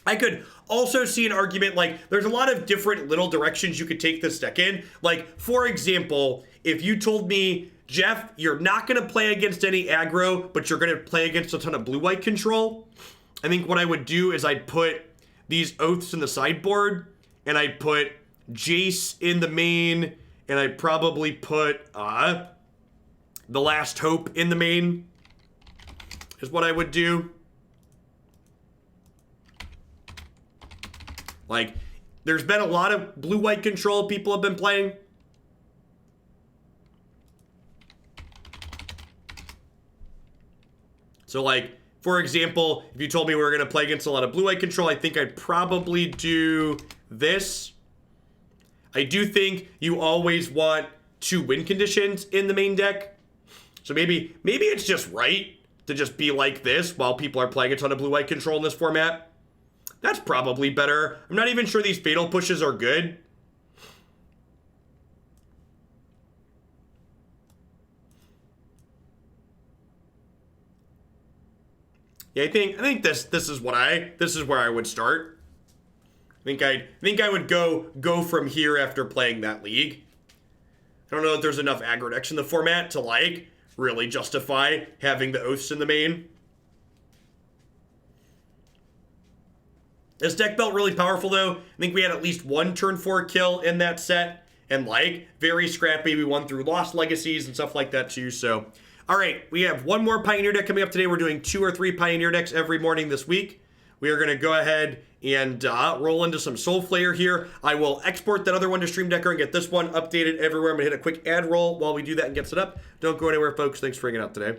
I could also see an argument, like, there's a lot of different little directions you could take this deck in. Like, for example, if you told me, Jeff, you're not going to play against any aggro, but you're going to play against a ton of blue-white control, I think what I would do is I'd put these Oaths in the sideboard, and I'd put Jace in the main, and I'd probably put the Last Hope in the main, is what I would do. Like, there's been a lot of blue-white control people have been playing. So, like, for example, if you told me we were going to play against a lot of blue-white control, I think I'd probably do this. I do think you always want 2 win conditions in the main deck. So maybe it's just right to just be like this while people are playing a ton of blue-white control in this format. That's probably better. I'm not even sure these fatal pushes are good. Yeah, I think this is where I would start. I think I would go from here after playing that league. I don't know if there's enough aggro decks in the format to, like, really justify having the Oaths in the main. This deck felt really powerful, though. I think we had at least 1 turn 4 kill in that set. And, like, very scrappy. We won through Lost Legacies and stuff like that, too. So, all right. We have 1 more Pioneer deck coming up today. We're doing 2 or 3 Pioneer decks every morning this week. We are going to go ahead and roll into some Soul Flayer here. I will export that other one to Stream Decker and get this one updated everywhere. I'm going to hit a quick ad roll while we do that and get set up. Don't go anywhere, folks. Thanks for hanging out today.